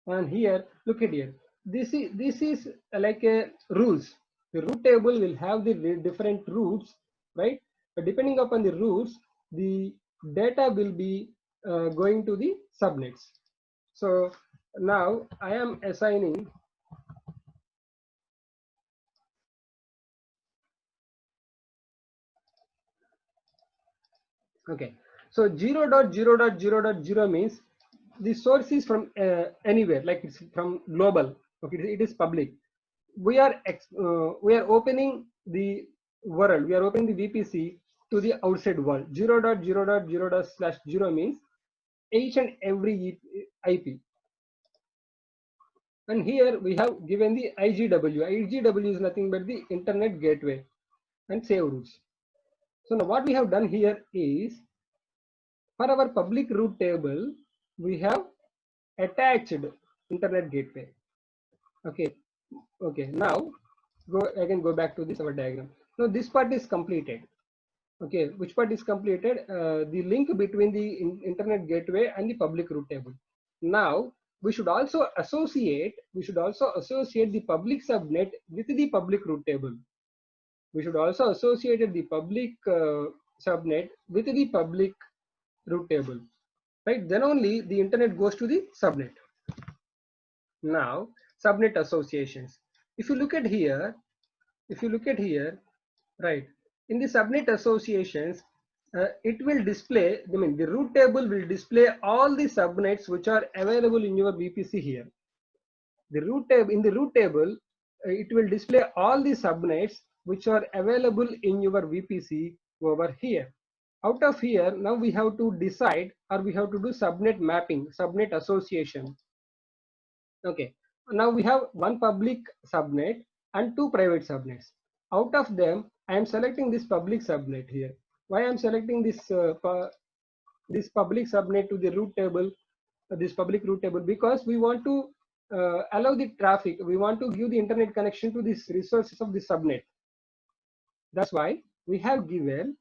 Speaker 1: and here look at here. This is like a rules. The root table will have the different roots, right? But depending upon the roots, the data will be going to the subnets. So now I am assigning. Okay, so 0.0.0.0 means the source is from anywhere, like it's from global. Okay, it is public. We are opening the world. We are opening the VPC to the outside world. 0.0.0.0 means each and every IP. And here we have given the IGW. IGW is nothing but the internet gateway and save routes. So now what we have done here is, for our public root table, we have attached internet gateway. Okay, okay. Now go back to this our diagram. Now this part is completed. Okay, which part is completed? The link between the internet gateway and the public root table. Now we should also associate the public subnet with the public root table. We should also associate the public subnet with the public root table, right? Then only the internet goes to the subnet. Now subnet associations. If you look at here, right, in the subnet associations, it will display, I mean, the root table will display all the subnets which are available in your VPC here. The root table, in the root table, it will display all the subnets which are available in your VPC over here. Out of here, now we have to decide, or we have to do subnet mapping, subnet association. Okay, now we have one public subnet and two private subnets. Out of them, I am selecting this public subnet here. Why I am selecting this this public subnet to the root table, this public root table? Because we want to allow the traffic. We want to give the internet connection to these resources of the subnet. That's why we have given,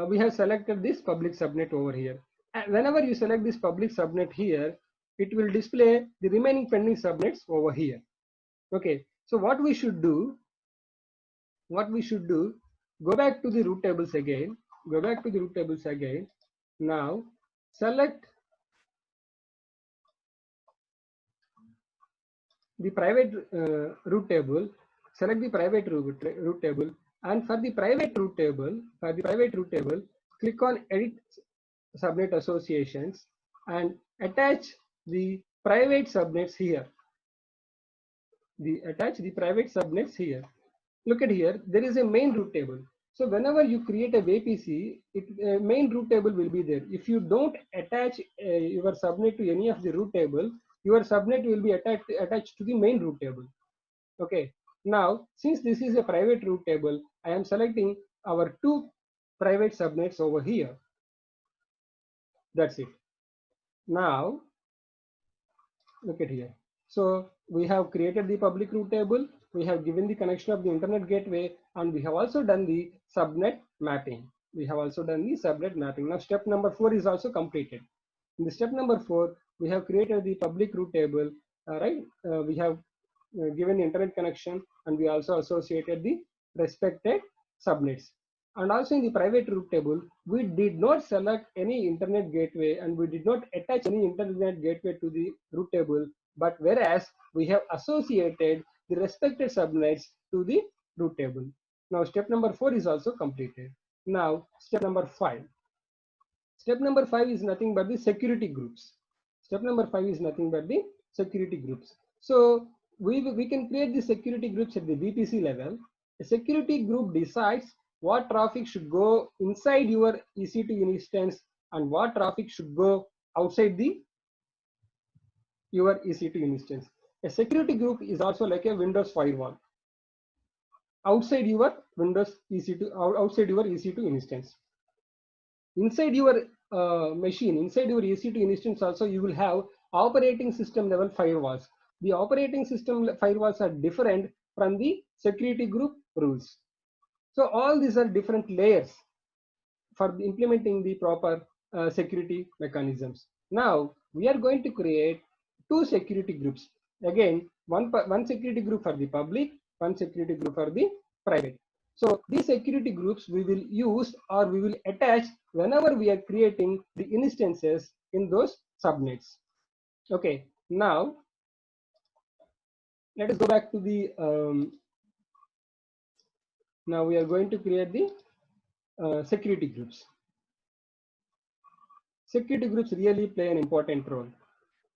Speaker 1: we have selected this public subnet over here. And whenever you select this public subnet here, it will display the remaining pending subnets over here. Okay, so what we should do, go back to the root tables again, Now select the private root table, and for the private root table, click on edit subnet associations and attach the private subnets here. Attach the private subnets here. Look at here, there is a main root table. So whenever you create a VPC, main root table will be there. If you don't attach your subnet to any of the root table, your subnet will be attached to the main root table. Okay. Now, since this is a private root table, I am selecting our two private subnets over here. That's it. Now, look at here. So we have created the public root table. We have given the connection of the internet gateway, and we have also done the subnet mapping. Now step number 4 is also completed. In the step number 4, we have created the public root table, right? We have given the internet connection, and we also associated the respected subnets. And also in the private root table, we did not select any internet gateway, and we did not attach any internet gateway to the root table, but whereas we have associated the respected subnets to the root table. Now step number 4 is also completed. Now step number 5. Step number 5 is nothing but the security groups. So we can create the security groups at the VPC level. A security group decides what traffic should go inside your EC2 instance and what traffic should go outside your EC2 instance. A security group is also like a Windows firewall. outside your Windows EC2, outside your EC2 instance. Inside your machine, inside your EC2 instance also, you will have operating system level firewalls. The operating system firewalls are different from the security group rules. So all these are different layers for implementing the proper security mechanisms. Now we are going to create two security groups. Again, one security group for the public, one security group for the private. So these security groups we will use or we will attach whenever we are creating the instances in those subnets. Okay, now let us go back to the now we are going to create the security groups. Security groups really play an important role.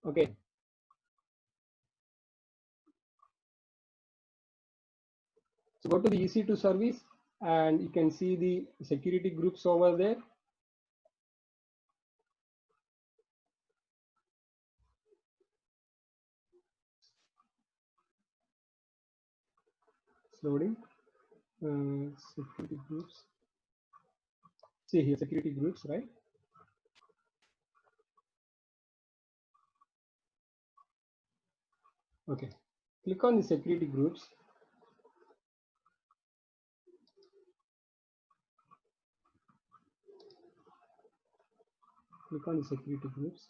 Speaker 1: Okay. So go to the EC2 service and you can see the security groups over there. It's loading. Security groups. See here, security groups, right? Okay. Click on the security groups. Click on the security groups.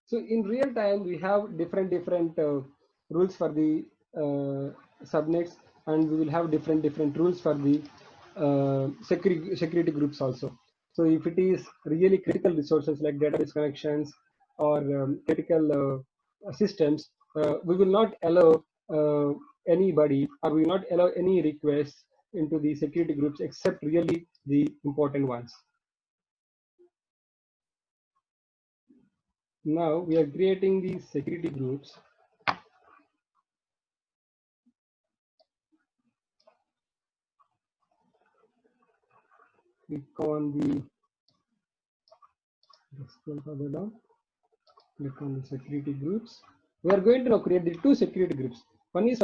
Speaker 1: So in real time, we have different rules for the subnets, and we will have different rules for the security groups also. So if it is really critical resources like database connections or critical systems, we will not allow anybody, or we will not allow any requests into the security groups except really the important ones. Now we are creating these security groups. Click on the scroll further down. Click on the security groups. We are going to now create the two security groups. One is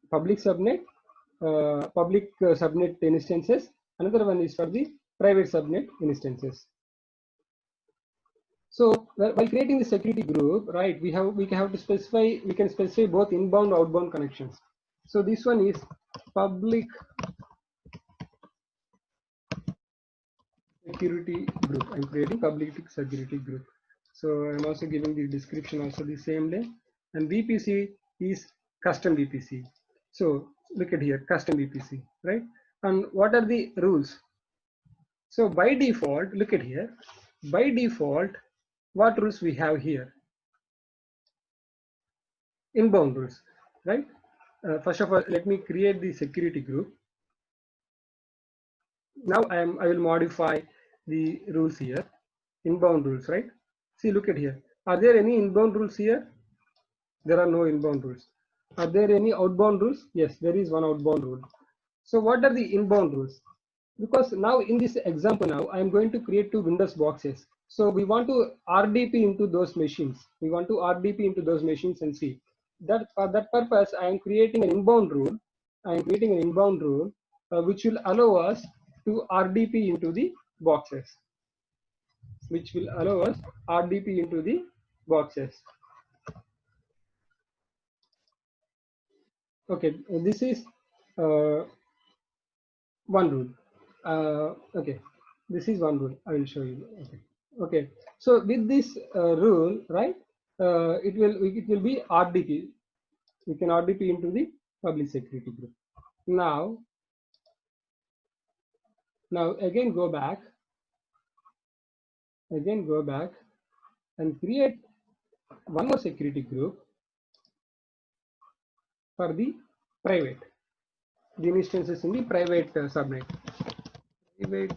Speaker 1: public subnet, public subnet instances. Another one is for the private subnet instances. So while creating the security group, right, we have to specify. We can specify both inbound outbound connections. So this one is public security group. I'm creating public security group. So I'm also giving the description also the same way. And VPC is custom VPC. So look at here, custom VPC, right? And what are the rules? So by default, look at here. By default, what rules we have here? Inbound rules, right? First of all, let me create the security group. Now I will modify the rules here. Inbound rules, right? See, look at here. Are there any inbound rules here? There are no inbound rules. Are there any outbound rules? Yes, there is one outbound rule. So what are the inbound rules? Because now in this example now, I am going to create two Windows boxes. So we want to RDP into those machines. We want to RDP into those machines and see. That for that purpose, I am creating an inbound rule. I am creating an inbound rule which will allow us to RDP into the boxes. Which will allow us RDP into the boxes. Okay, this is one rule. Okay, this is one rule. I will show you. Okay, okay. So with this rule, right? It will be RDP. We can RDP into the public security group. Now again go back. Again go back and create one more security group for the private. The instances in the private subnet. Private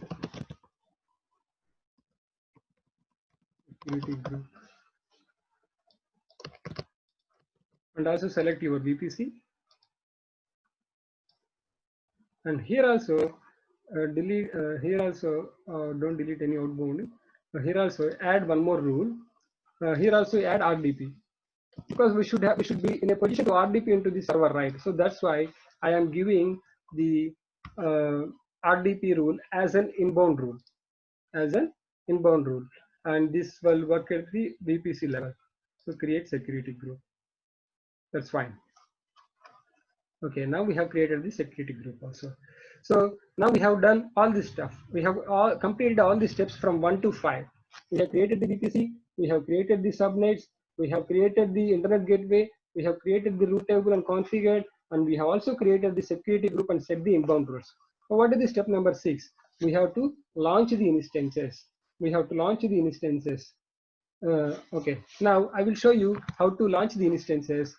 Speaker 1: security group. and also select your VPC. And here also delete here also don't delete any outbound. Here also add one more rule. Here also add RDP, because we should be in a position to RDP into the server, right? So that's why I am giving the uh, RDP rule as an inbound rule, as an inbound rule, and this will work at the VPC level. So create security group. That's fine. Okay, now we have created the security group also. So now we have done all this stuff. We have all completed all the steps from 1 to 5. We have created the VPC, we have created the subnets, we have created the internet gateway, we have created the route table and configured, and we have also created the security group and set the inbound rules. So what is the step number 6? We have to launch the instances. We have to launch the instances. Okay, now I will show you how to launch the instances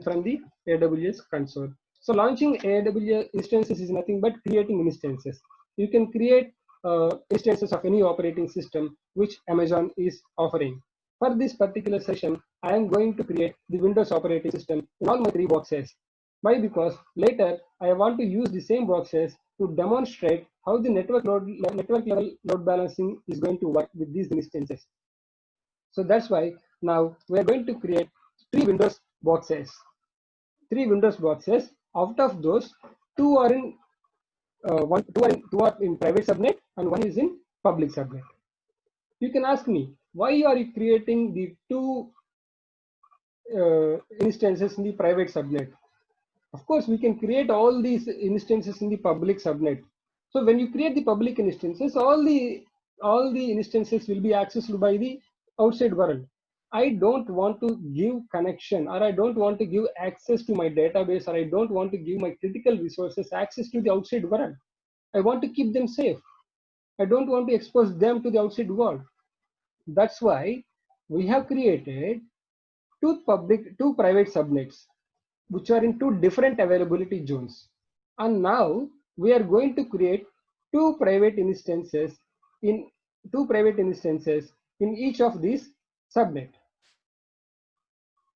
Speaker 1: from the AWS console. So launching AWS instances is nothing but creating instances. You can create instances of any operating system which Amazon is offering. For this particular session, I am going to create the Windows operating system in all my 3 boxes. Why? Because later I want to use the same boxes to demonstrate how the network level load balancing is going to work with these instances. So that's why now we're going to create 3 Windows boxes. 3 Windows boxes. Out of those, 2 are in two are in private subnet and 1 is in public subnet. You can ask me, why are you creating the 2 instances in the private subnet? Of course, we can create all these instances in the public subnet. So when you create the public instances, all the instances will be accessed by the outside world. I don't want to give connection, or I don't want to give access to my database, or I don't want to give my critical resources access to the outside world. I want to keep them safe. I don't want to expose them to the outside world. That's why we have created 2 private subnets which are in 2 different availability zones. And now we are going to create 2 private instances in each of these subnet.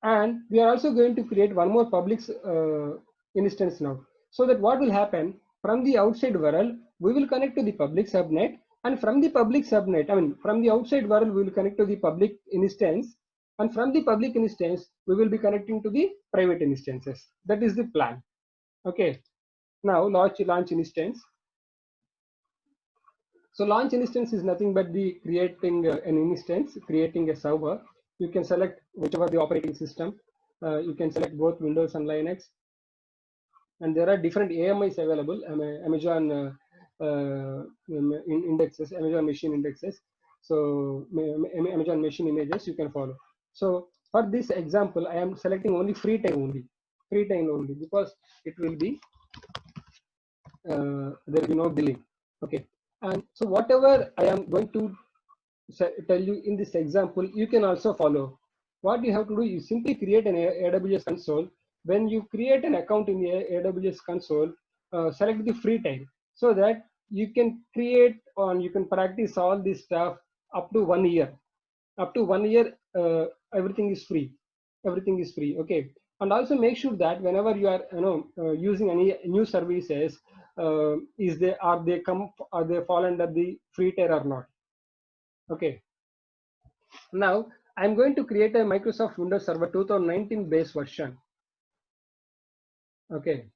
Speaker 1: And we are also going to create one more public instance now. So that what will happen, from the outside world, we will connect to the public subnet, and from the public subnet, from the outside world, we will connect to the public instance, and from the public instance, we will be connecting to the private instances. That is the plan. Okay. Now launch instance. So launch instance is nothing but the creating an instance, creating a server. You can select whichever the operating system. You can select both Windows and Linux. And there are different AMIs available, Amazon indexes, Amazon machine indexes. So Amazon machine images you can follow. So for this example, I am selecting only free time only, because it will be there will be no billing. Okay, and so whatever I am going to tell you in this example, you can also follow. What you have to do is simply create an AWS console. When you create an account in the AWS console, select the free time, so that you can create you can practice all this stuff up to 1 year. Up to 1 year, everything is free. Everything is free. Okay, and also make sure that whenever you are using any new services, are they fall under the free tier or not? Okay. Now I'm going to create a Microsoft Windows Server 2019 base version. Okay.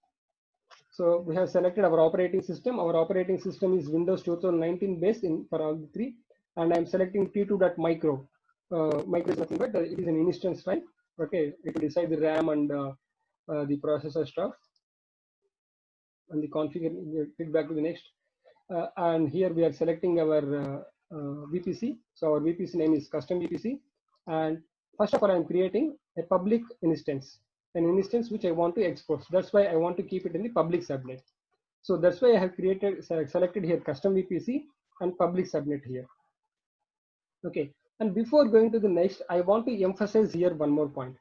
Speaker 1: So we have selected our operating system. Our operating system is Windows 2019 base for all the 3, and I'm selecting t2.micro. Micro is nothing but it is an instance type. Okay, it will decide the RAM and the processor stuff, and the configure. Click back to the next, and here we are selecting our VPC. So our VPC name is custom VPC, and first of all, I'm creating a public instance, an instance which I want to expose. That's why I want to keep it in the public subnet. So that's why I have selected here custom VPC and public subnet here. Okay, and before going to the next, I want to emphasize here one more point.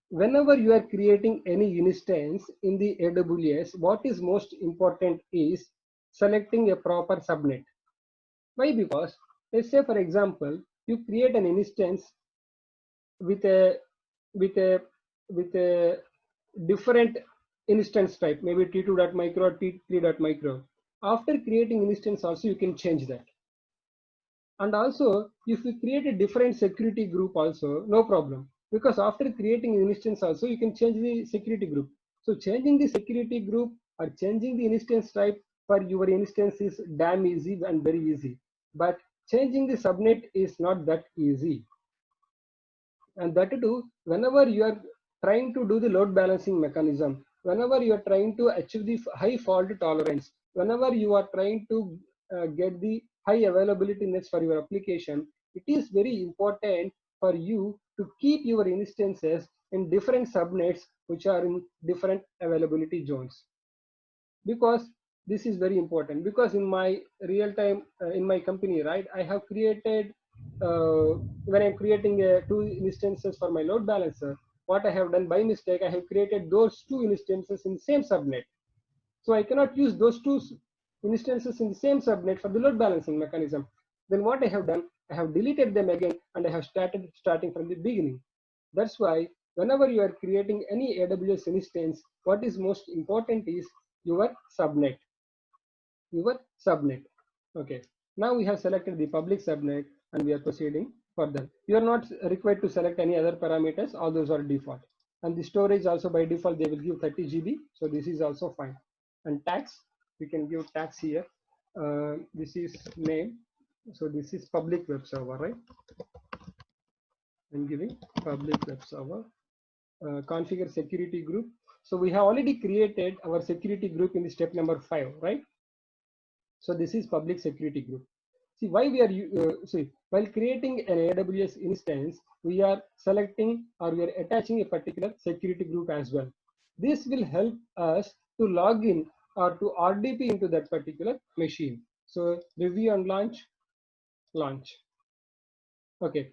Speaker 1: Whenever you are creating any instance in the AWS, what is most important is selecting a proper subnet. Why? Because let's say, for example, you create an instance with a with a different instance type, maybe t2.micro or t3.micro. After creating instance also you can change that. And also if you create a different security group also, no problem, because after creating an instance also you can change the security group. So changing the security group or changing the instance type for your instance is damn easy and very easy, but changing the subnet is not that easy. And that too, whenever you are trying to do the load balancing mechanism, whenever you are trying to achieve the high fault tolerance, whenever you are trying to get the high availability index for your application, it is very important for you to keep your instances in different subnets which are in different availability zones. Because this is very important, because in my real time in my company, right, I have created uh, when I'm creating two instances for my load balancer, what I have done by mistake, I have created those two instances in the same subnet. So I cannot use those two instances in the same subnet for the load balancing mechanism. Then what I have done, I have deleted them again and I have starting from the beginning. That's why whenever you are creating any AWS instance, what is most important is your subnet. Your subnet. Okay. Now we have selected the public subnet and we are proceeding further. You are not required to select any other parameters. All those are default. And the storage also by default they will give 30 GB. So this is also fine. And tags, we can give tags here. This is name. So this is public web server, right? I'm giving public web server. Configure security group. So we have already created our security group in the step number 5, right? So this is public security group. See why we are see, while creating an AWS instance, we are selecting or we are attaching a particular security group as well. This will help us to log in or to RDP into that particular machine. So review and launch. Okay.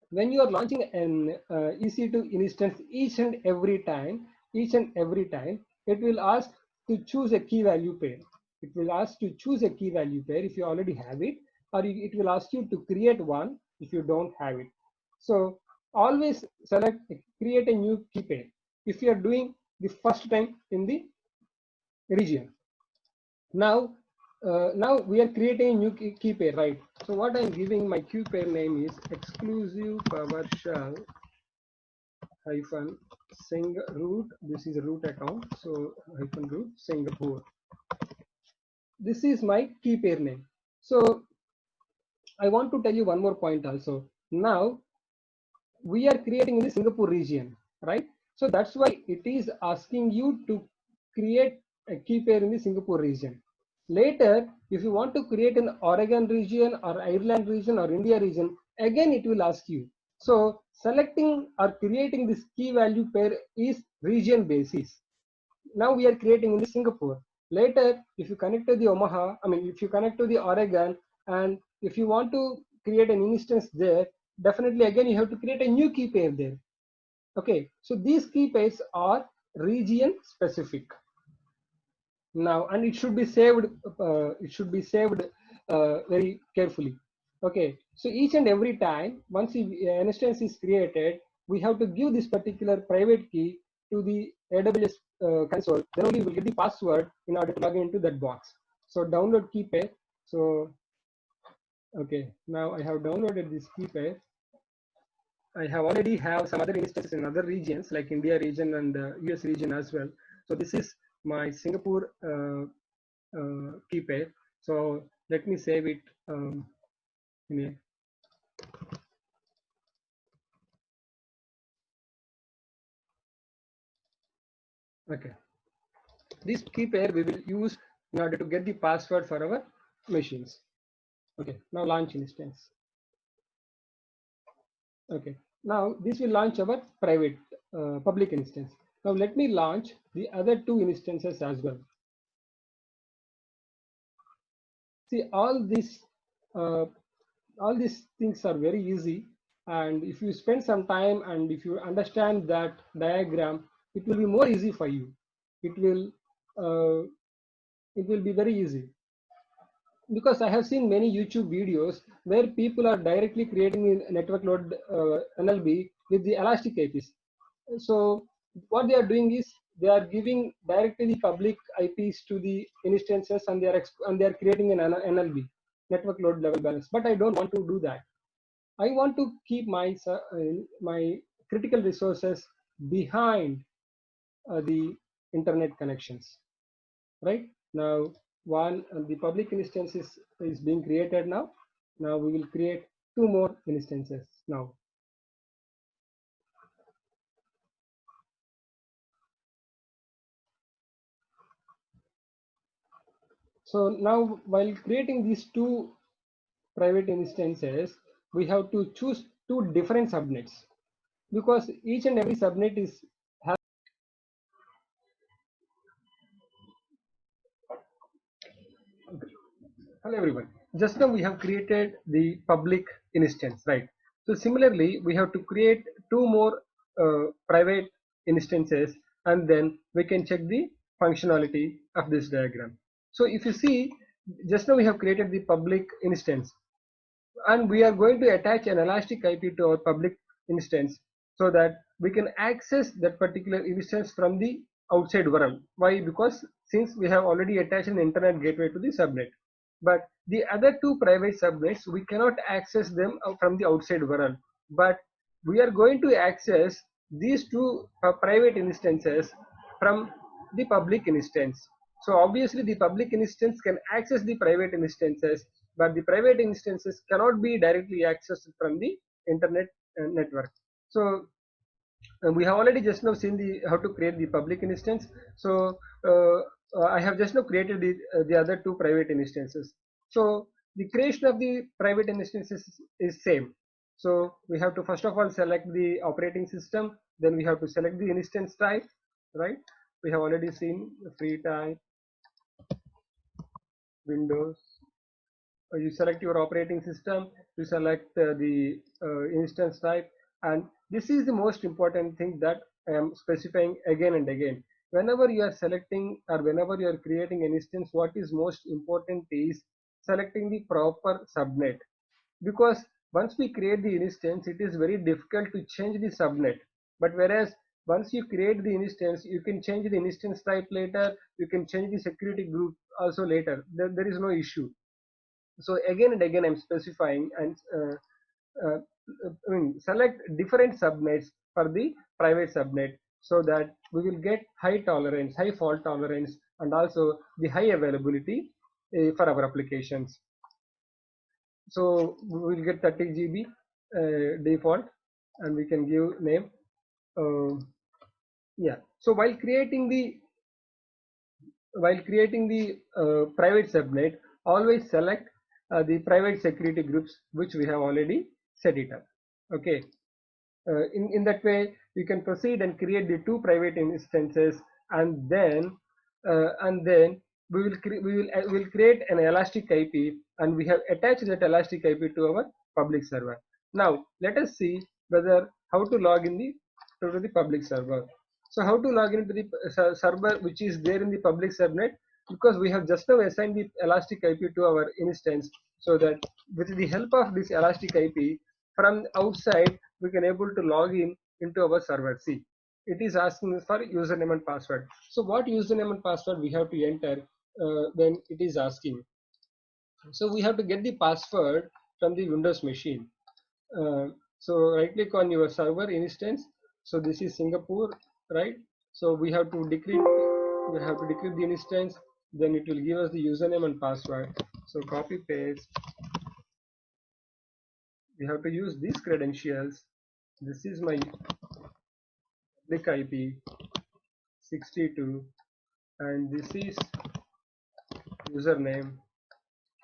Speaker 1: When you are launching an EC2 instance, each and every time, it will ask to choose a key value pair. It will ask to choose a key value pair if you already have it, or it will ask you to create one if you don't have it. So always select create a new key pair if you are doing the first time in the region. Now we are creating a new key pair, right? So what I'm giving my key pair name is exclusive PowerShell hyphen sing root. This is a root account, so hyphen root Singapore. This is my key pair name. So I want to tell you one more point also. Now we are creating in the Singapore region, right? So that's why it is asking you to create a key pair in the Singapore region. Later, if you want to create an Oregon region or Ireland region or India region, again it will ask you. So selecting or creating this key value pair is region basis. Now we are creating in the Singapore. Later, if you connect to the Omaha, if you connect to the Oregon, and if you want to create an instance there, definitely again you have to create a new key pair there. Okay, so these key pairs are region specific. Now, and it should be saved. Very carefully. Okay, so each and every time once an instance is created, we have to give this particular private key to the AWS console. Then only we will get the password in order to log into that box. So download key pair. So okay, now I have downloaded this key pair. I have already have some other instances in other regions like India region and US region as well. So this is my Singapore key pair. So let me save it in a okay. This key pair we will use in order to get the password for our machines. Okay, now launch instance. Okay, now this will launch our private public instance. Now let me launch the other two instances as well. See, uh, all these things are very easy, and if you spend some time and if you understand that diagram, it will be more easy for you. It will uh, it will be very easy, because I have seen many YouTube videos where people are directly creating a network load NLB with the elastic APs. So what they are doing is they are giving directly the public IPs to the instances, and they are creating an NLB, network load level balance. But I don't want to do that. I want to keep my critical resources behind the internet connections. Right now, one the public instance is being created now. Now we will create two more instances now. So now, while creating these two private instances, we have to choose two different subnets, because each and every subnet is has. Hello everyone. Just now we have created the public instance, right? So similarly, we have to create two more private instances, and then we can check the functionality of this diagram. So if you see, just now we have created the public instance, and we are going to attach an elastic IP to our public instance, so that we can access that particular instance from the outside world. Why? Because since we have already attached an internet gateway to the subnet, but the other two private subnets, we cannot access them from the outside world, but we are going to access these two private instances from the public instance. So obviously the public instance can access the private instances, but the private instances cannot be directly accessed from the internet network. So we have already just now seen the how to create the public instance. So I have just now created the other two private instances. So the creation of the private instances is same. So we have to first of all select the operating system, then we have to select the instance type, right? We have already seen the free type, Windows. You select your operating system, you select the instance type, and this is the most important thing that I am specifying again and again. Whenever you are selecting or whenever you are creating an instance, what is most important is selecting the proper subnet, because once we create the instance, it is very difficult to change the subnet. But whereas once you create the instance, you can change the instance type later, you can change the security group also later. There is no issue. So again and again I'm specifying, and uh, I mean, select different subnets for the private subnet, so that we will get high tolerance, high fault tolerance, and also the high availability for our applications. So we will get 30 GB default, and we can give name. uh, yeah, so while creating the private subnet, always select the private security groups which we have already set it up. Okay, in that way we can proceed and create the two private instances, and then we will create an elastic IP, and we have attached that elastic IP to our public server. Now let us see whether how to log in to the public server. So how to log into the server which is there in the public subnet, because we have just now assigned the elastic IP to our instance, so that with the help of this elastic IP from outside we can able to log in into our server. See, it is asking for username and password. So what username and password we have to enter when it is asking? So we have to get the password from the Windows machine. So right click on your server instance. So this is Singapore, right? So we have to decrypt the instance, then it will give us the username and password. So copy paste, we have to use these credentials. This is my public IP 62, and this is username,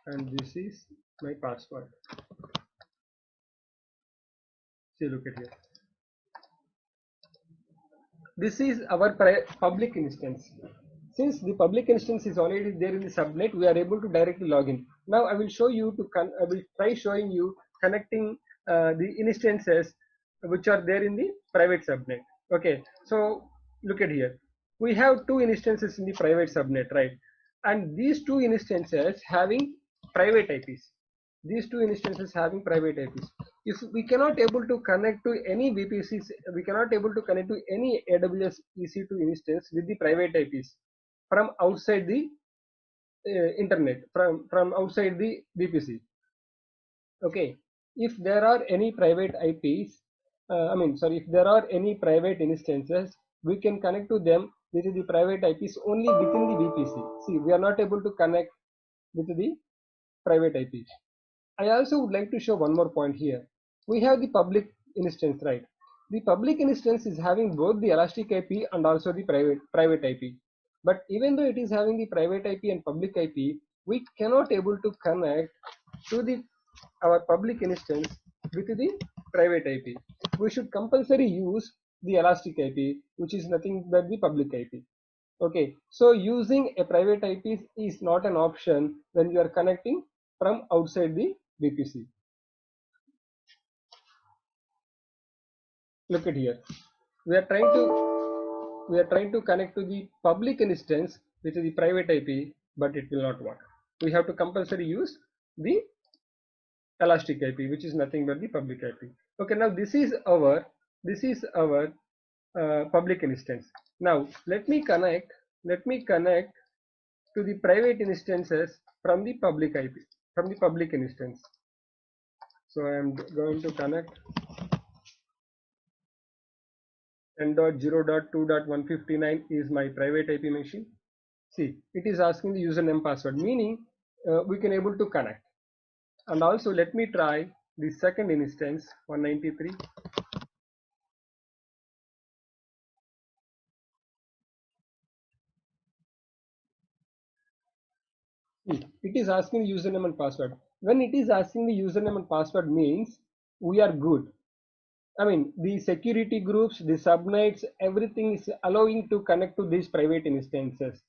Speaker 1: and this is my password. See, look at here. This is our public instance. Since the public instance is already there in the subnet, we are able to directly log in. Now I will show you I will try showing you connecting the instances which are there in the private subnet. Okay, so look at here. We have two instances in the private subnet, right? And these two instances having private IPs. these two instances having private IPs. If we cannot able to connect to any VPCs, we cannot able to connect to any AWS EC2 instance with the private IPs from outside the internet, from outside the VPC. Okay, if there are any private IPs, if there are any private instances, we can connect to them with the private IPs only within the VPC. See, we are not able to connect with the private IPs. I also would like to show one more point here. We have the public instance, right? The public instance is having both the elastic IP and also the private IP. But even though it is having the private IP and public IP, we cannot able to connect to the our public instance with the private IP. We should compulsory use the elastic IP, which is nothing but the public IP. Okay, so using a private IP is not an option when you are connecting from outside the VPC. Look at here. We are trying to connect to the public instance which is the private IP, but it will not work. We have to compulsory use the elastic IP, which is nothing but the public IP. Okay, now this is our public instance. Now let me connect to the private instances from the public IP, from the public instance. So I am going to connect 10.0.2.159 is my private IP machine. See, it is asking the username password, meaning we can able to connect. And also let me try the second instance 193. See, it is asking the username and password. When it is asking the username and password means we are good. I mean, the security groups, the subnets, everything is allowing to connect to these private instances.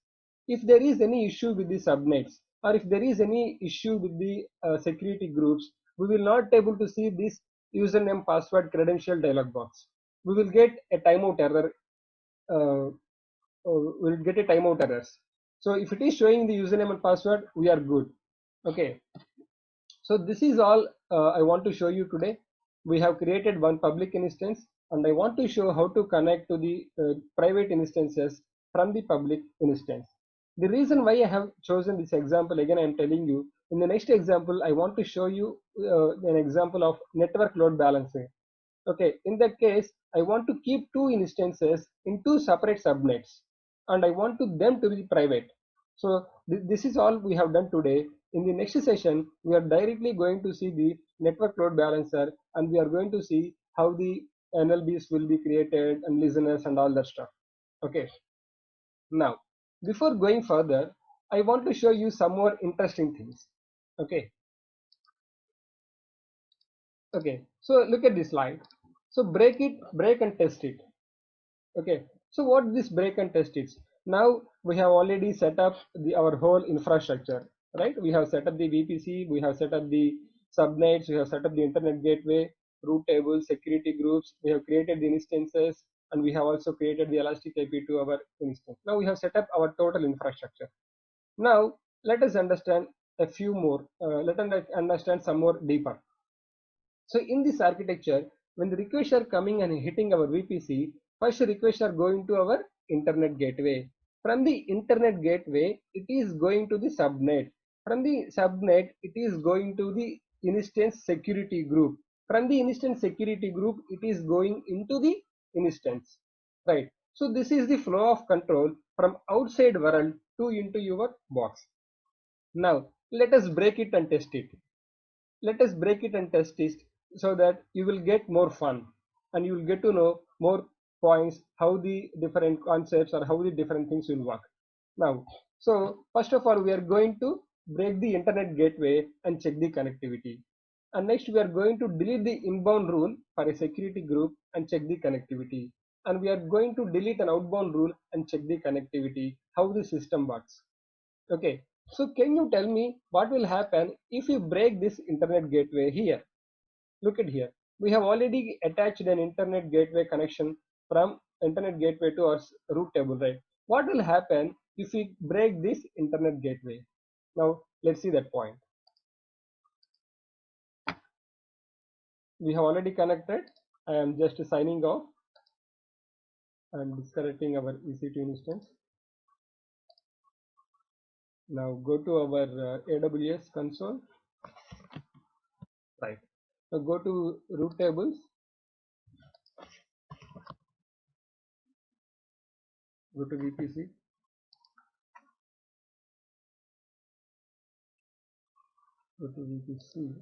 Speaker 1: If there is any issue with the subnets, or if there is any issue with the security groups, we will not able to see this username password credential dialog box. We will get a timeout error. We'll get a timeout errors. So if it is showing the username and password, we are good. Okay. So this is all I want to show you today. We have created one public instance and I want to show how to connect to the private instances from the public instance. The reason why I have chosen this example, again I am telling you, in the next example I want to show you an example of network load balancing. Okay, in that case I want to keep two instances in two separate subnets and I want to them to be private. So this is all we have done today. In the next session, we are directly going to see the network load balancer and we are going to see how the NLBs will be created and listeners and all that stuff. Okay. Now, before going further, I want to show you some more interesting things. Okay. Okay. So look at this slide. So break and test it. Okay, so what this break and test is? Now we have already set up our whole infrastructure, right? We have set up the VPC, we have set up the subnets, we have set up the internet gateway, root tables, security groups, we have created the instances, and we have also created the elastic IP to our instance. Now we have set up our total infrastructure. Now let us understand a few more, let us understand some more deeper. So in this architecture, when the requests are coming and hitting our VPC, first requests are going to our internet gateway. From the internet gateway, it is going to the subnet. From the subnet, it is going to the instance security group. From the instance security group, it is going into the instance, right? So this is the flow of control from outside world to into your box. Now let us break it and test it. Let us break it and test it so that you will get more fun and you will get to know more points how the different concepts or how the different things will work. Now, so first of all, we are going to break the internet gateway and check the connectivity. And next, we are going to delete the inbound rule for a security group and check the connectivity. And we are going to delete an outbound rule and check the connectivity, how the system works. Okay, so can you tell me what will happen if you break this internet gateway here? Look at here. We have already attached an internet gateway connection from internet gateway to our root table, right? What will happen if we break this internet gateway? Now let's see that point. We have already connected. I am just signing off. I am disconnecting our EC2 instance. Now go to our AWS console. Right. Now go to root tables. Go to VPC. Go to VPC.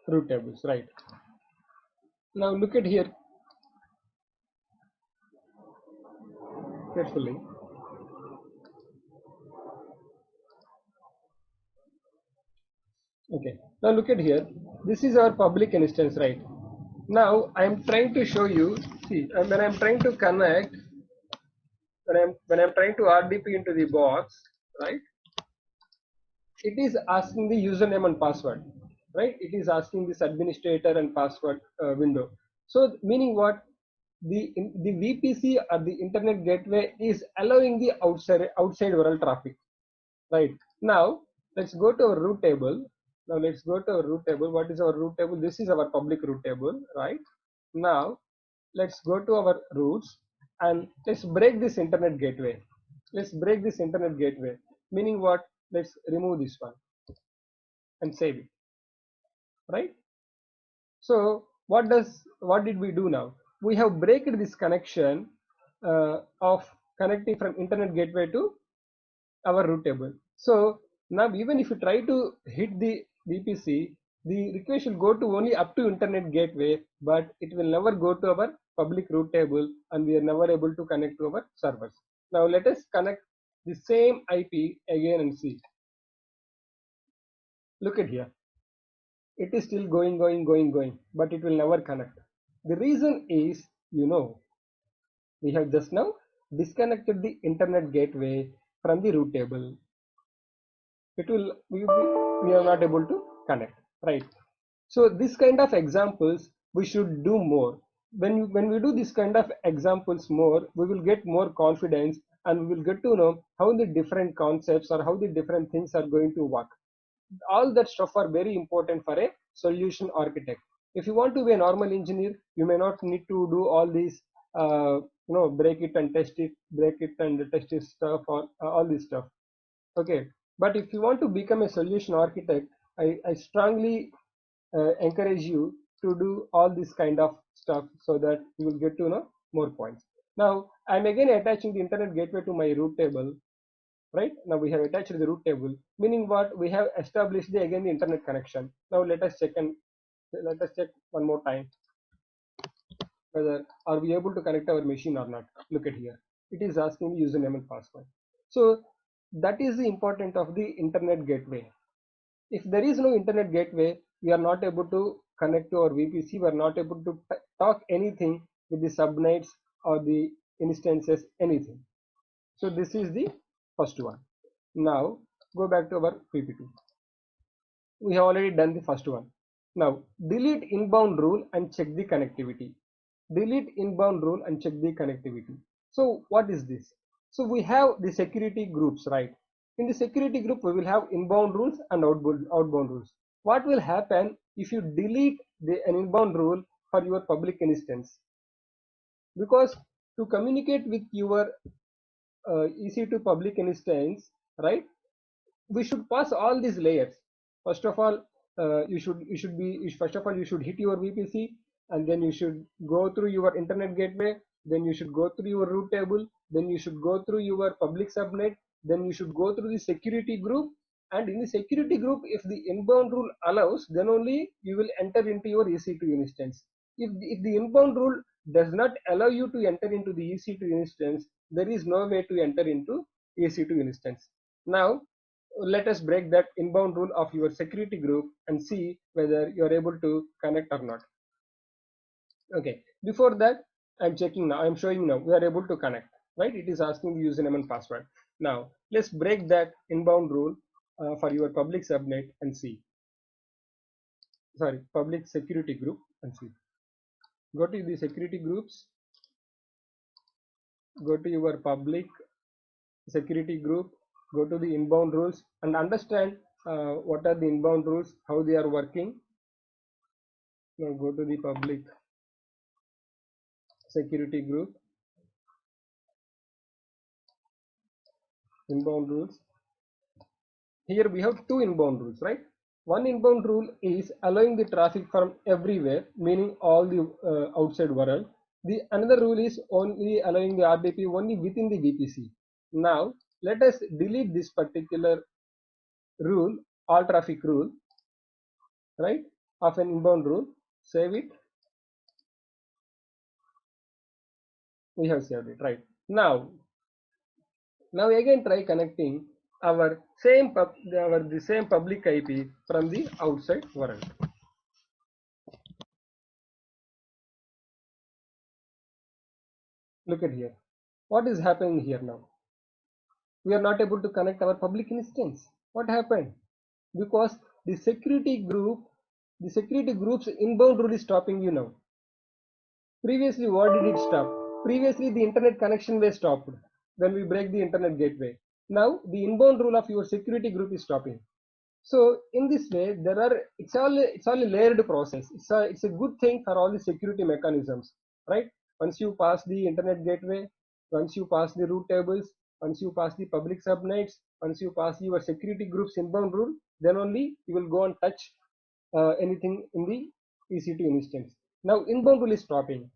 Speaker 1: Root tables. Right. Now look at here carefully. Okay. Now look at here. This is our public instance, right? Now I am trying to show you. See, when I am trying to connect, when I'm trying to RDP into the box, right? It is asking the username and password, right? It is asking this administrator and password window. So meaning what? The VPC or the internet gateway is allowing the outside world traffic, right? Now let's go to our root table. Now let's go to our root table. What is our root table? This is our public root table, right? Now let's go to our roots and let's break this internet gateway. Let's break this internet gateway. Meaning what? Let's remove this one and save it, right? So what did we do now? We have breaked this connection of connecting from internet gateway to our root table. So now even if you try to hit the VPC, the request will go to only up to internet gateway, but it will never go to our public root table, and we are never able to connect to our servers. Now let us connect the same IP again and see. Look at here. It is still going, but it will never connect. The reason is, we have just now disconnected the internet gateway from the root table. We are not able to connect, right? So this kind of examples we should do more. When we do this kind of examples more, we will get more confidence, and we will get to know how the different concepts or how the different things are going to work. All that stuff are very important for a solution architect. If you want to be a normal engineer, you may not need to do all these break it and test it, break it and test it stuff, or all this stuff. Okay, but if you want to become a solution architect, I strongly encourage you to do all this kind of stuff so that you will get to know more points. Now I'm again attaching the internet gateway to my root table. Right now we have attached the root table, meaning what? We have established again the internet connection. Now let us check one more time whether are we able to connect our machine or not. Look at here. It is asking the username and password. So that is the importance of the internet gateway. If there is no internet gateway, we are not able to connect to our VPC. We are not able to talk anything with the subnets or the instances, anything. So this is the first one. Now go back to our PPT. We have already done the first one. Now delete inbound rule and check the connectivity. Delete inbound rule and check the connectivity. So what is this? So we have the security groups, right? In the security group, we will have inbound rules and outbound rules. What will happen if you delete an inbound rule for your public instance? Because to communicate with your EC2 public instance, right? We should pass all these layers. First of all, you should hit your VPC, and then you should go through your internet gateway, then you should go through your root table, then you should go through your public subnet, then you should go through the security group, and in the security group, if the inbound rule allows, then only you will enter into your EC2 instance. If the inbound rule does not allow you to enter into the EC2 instance, there is no way to enter into EC2 instance. Now let us break that inbound rule of your security group and see whether you are able to connect or not. Okay, before that, I'm checking now, I'm showing now we are able to connect, right? It is asking the username and password. Now let's break that inbound rule for your public subnet and see. Sorry, public security group and see. Go to the security groups, go to your public security group, go to the inbound rules and understand what are the inbound rules, how they are working. Now go to the public security group, inbound rules. Here we have two inbound rules, right? One inbound rule is allowing the traffic from everywhere, meaning all the outside world. The another rule is only allowing the RDP only within the VPC. Now let us delete this particular rule, all traffic rule, right, of an inbound rule. Save it. We have saved it, right? Now again try connecting our the same public IP from the outside world. Look at here. What is happening here now? We are not able to connect our public instance. What happened? Because the security group's inbound rule is stopping you now. Previously, what did it stop? Previously, the internet connection was stopped when we break the internet gateway. Now, the inbound rule of your security group is stopping. So, in this way, it's all a layered process. It's a good thing for all the security mechanisms, right? Once you pass the internet gateway, once you pass the route tables, once you pass the public subnets, once you pass your security group's inbound rule, then only you will go and touch anything in the EC2 instance. Now, inbound rule is stopping.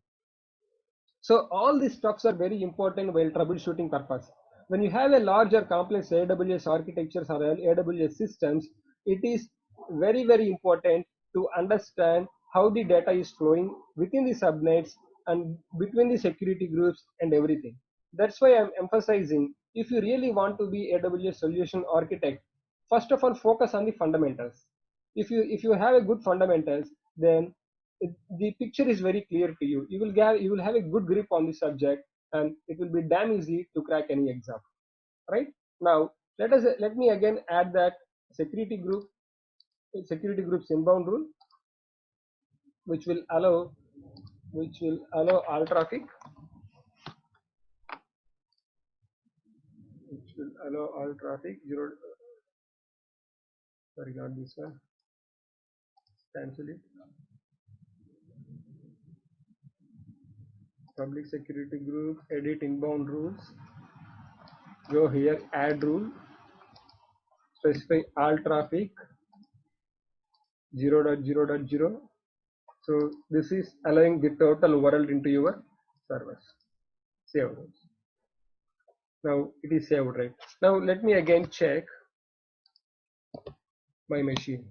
Speaker 1: So all these stuffs are very important while troubleshooting purpose. When you have a larger complex AWS architectures or AWS systems, it is very, very important to understand how the data is flowing within the subnets and between the security groups and everything. That's why I'm emphasizing, if you really want to be AWS solution architect, first of all, focus on the fundamentals. If you have a good fundamentals, then the picture is very clear to you. You will have a good grip on the subject, and it will be damn easy to crack any exam. Right now, let me again add that security group's inbound rule, which will allow all traffic, zero. Sorry, not this one. Cancel it. Public security group, edit inbound rules. Go here, add rule, specify all traffic 0.0.0. So this is allowing the total world into your servers. Save those. Now it is saved, right? Now let me again check my machine.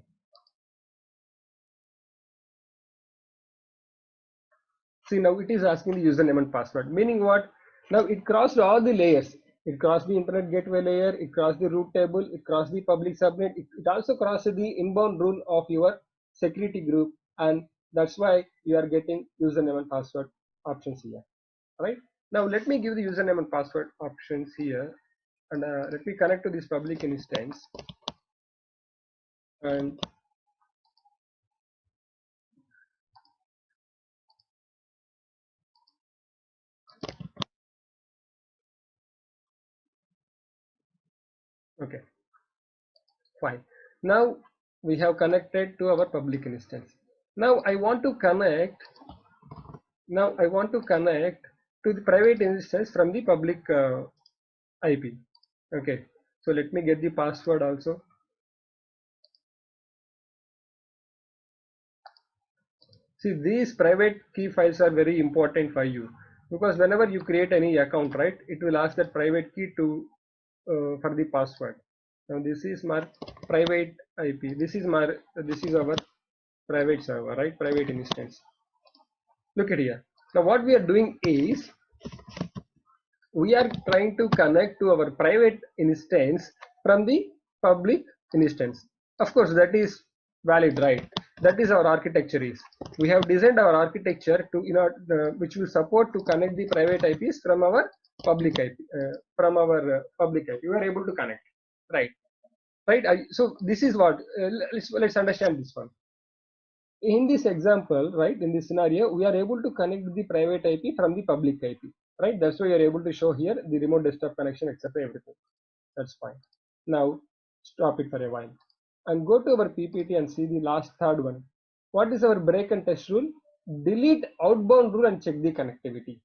Speaker 1: See, now it is asking the username and password, meaning what? Now it crossed all the layers. It crossed the internet gateway layer, it crossed the route table, it crossed the public subnet, it also crossed the inbound rule of your security group, and that's why you are getting username and password options here. Right? Now let me give the username and password options here, and let me connect to this public instance, and okay, fine. Now we have connected to our public instance. Now I want to connect to the private instance from the public IP. Okay, so let me get the password also. See, these private key files are very important for you, because whenever you create any account, right, it will ask that private key to for the password. Now this is my private IP. This is our private server, right? Private instance. Look at here. Now what we are doing is we are trying to connect to our private instance from the public instance. Of course, that is valid, right? That is our architecture is. We have designed our architecture to, which will support to connect the private IPs from our public IP. You are able to connect, right? Right. So this is what. Let's understand this one. In this example, right, in this scenario, we are able to connect the private IP from the public IP, right? That's why you are able to show here the remote desktop connection, etc. Everything. That's fine. Now stop it for a while. and go to our PPT and see the last third one. What is our break and test rule? Delete outbound rule and check the connectivity.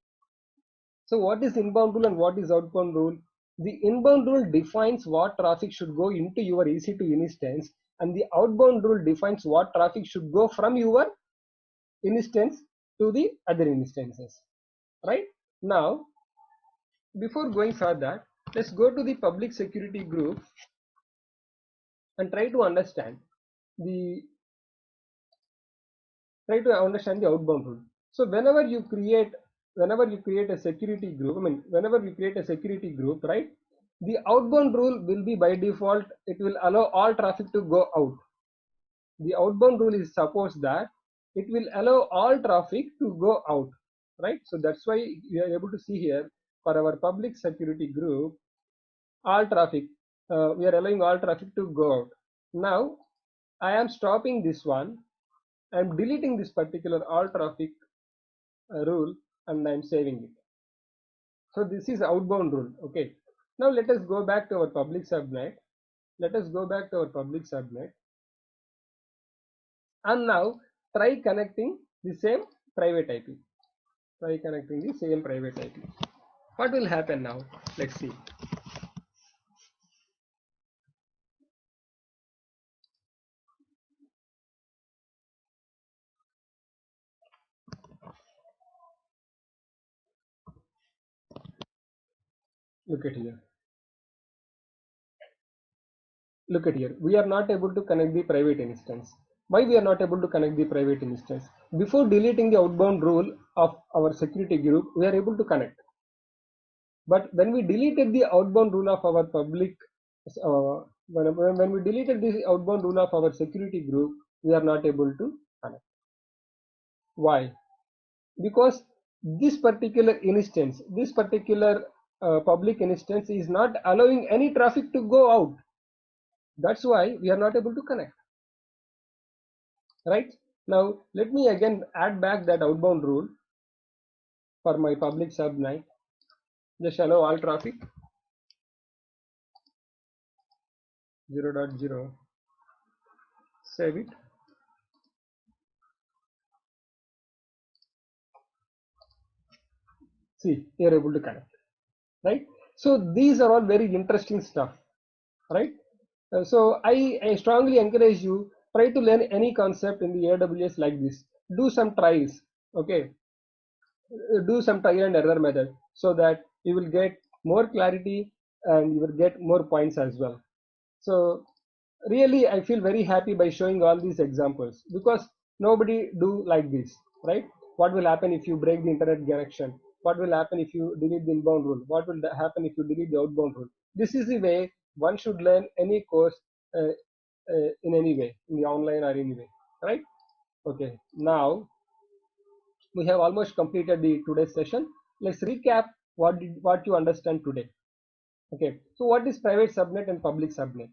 Speaker 1: So what is inbound rule and what is outbound rule? The inbound rule defines what traffic should go into your EC2 instance, and the outbound rule defines what traffic should go from your instance to the other instances. Right? Now, before going further, let's go to the public security group and try to understand the outbound rule. So whenever you create a security group, whenever you create a security group, right, the outbound rule will be by default, it will allow all traffic to go out. The outbound rule is supposed that it will allow all traffic to go out, right? So that's why you are able to see here for our public security group, all traffic, we are allowing all traffic to go out. Now I am stopping this one. I'm deleting this particular all traffic rule and I'm saving it. So this is outbound rule. Okay. Now let us go back to our public subnet. And now try connecting the same private IP. What will happen now? Let's see. Look at here. We are not able to connect the private instance. Why we are not able to connect the private instance? Before deleting the outbound rule of our security group, we are able to connect. But when we deleted the outbound rule of our public, when we deleted the outbound rule of our security group, we are not able to connect. Why? Because this particular instance, public instance is not allowing any traffic to go out. That's why we are not able to connect. Right? Now let me again add back that outbound rule for my public subnet. Just allow all traffic 0.0. Save it. See, you are able to connect. Right? So these are all very interesting stuff. Right? So I strongly encourage you, try to learn any concept in the AWS like this. Do some trials. Okay. Do some trial and error method so that you will get more clarity and you will get more points as well. So really I feel very happy by showing all these examples because nobody do like this, right? What will happen if you break the internet connection? What will happen if you delete the inbound rule? What will happen if you delete the outbound rule? This is the way one should learn any course in any way, in the online or any way, right? Okay, now we have almost completed the today's session. Let's recap what you understand today. Okay, so what is private subnet and public subnet?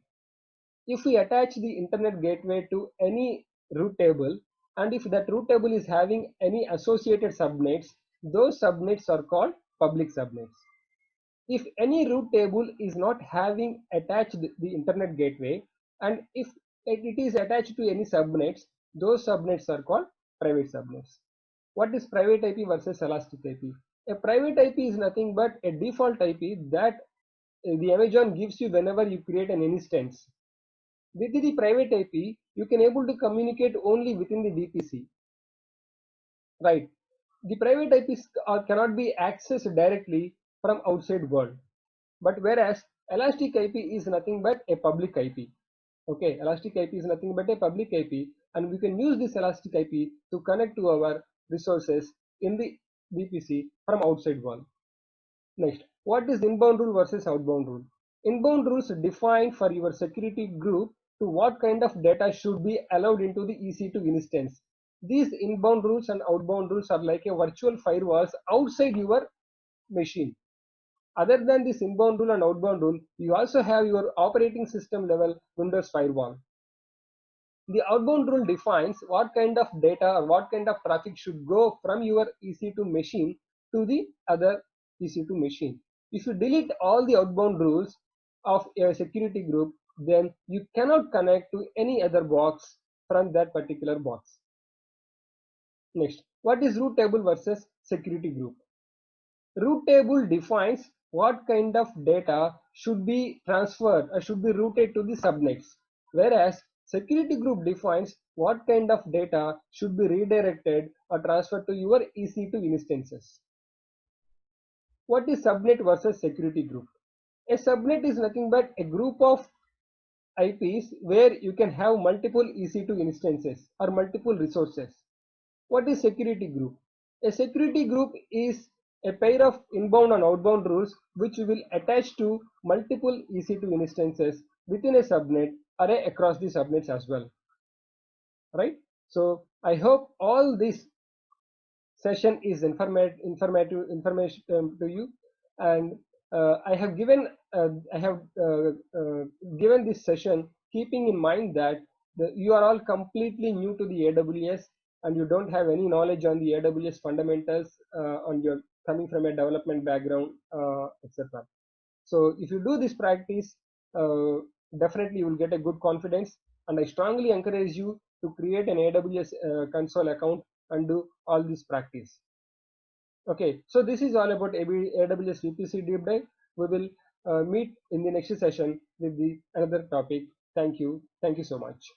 Speaker 1: If we attach the internet gateway to any route table, and if that route table is having any associated subnets, those subnets are called public subnets. If any route table is not having attached the internet gateway, and if it is attached to any subnets, those subnets are called private subnets. What is private IP versus elastic IP? A private IP is nothing but a default IP that the Amazon gives you whenever you create an instance. With the private IP, you can able to communicate only within the VPC, right? The private IPs cannot be accessed directly from outside world. But whereas elastic IP is nothing but a public IP. Okay, elastic IP is nothing but a public IP, and we can use this elastic IP to connect to our resources in the VPC from outside world. Next, what is inbound rule versus outbound rule? Inbound rules define for your security group to what kind of data should be allowed into the EC2 instance. These inbound rules and outbound rules are like a virtual firewalls outside your machine. Other than this inbound rule and outbound rule, you also have your operating system level Windows firewall. The outbound rule defines what kind of data or what kind of traffic should go from your EC2 machine to the other EC2 machine. If you delete all the outbound rules of a security group, then you cannot connect to any other box from that particular box. Next, what is root table versus security group? Root table defines what kind of data should be transferred or should be routed to the subnets, whereas security group defines what kind of data should be redirected or transferred to your EC2 instances. What is subnet versus security group? A subnet is nothing but a group of IPs where you can have multiple EC2 instances or multiple resources. What is security group? A security group is a pair of inbound and outbound rules which will attach to multiple EC2 instances within a subnet array across the subnets as well. Right? So I hope all this session is informative information to you, and I have given given this session keeping in mind that you are all completely new to the AWS and you don't have any knowledge on the AWS fundamentals on your coming from a development background, etc. So if you do this practice, definitely you will get a good confidence, and I strongly encourage you to create an AWS console account and do all this practice. Okay, so this is all about AWS VPC deep dive. We will meet in the next session with the another topic. Thank you so much.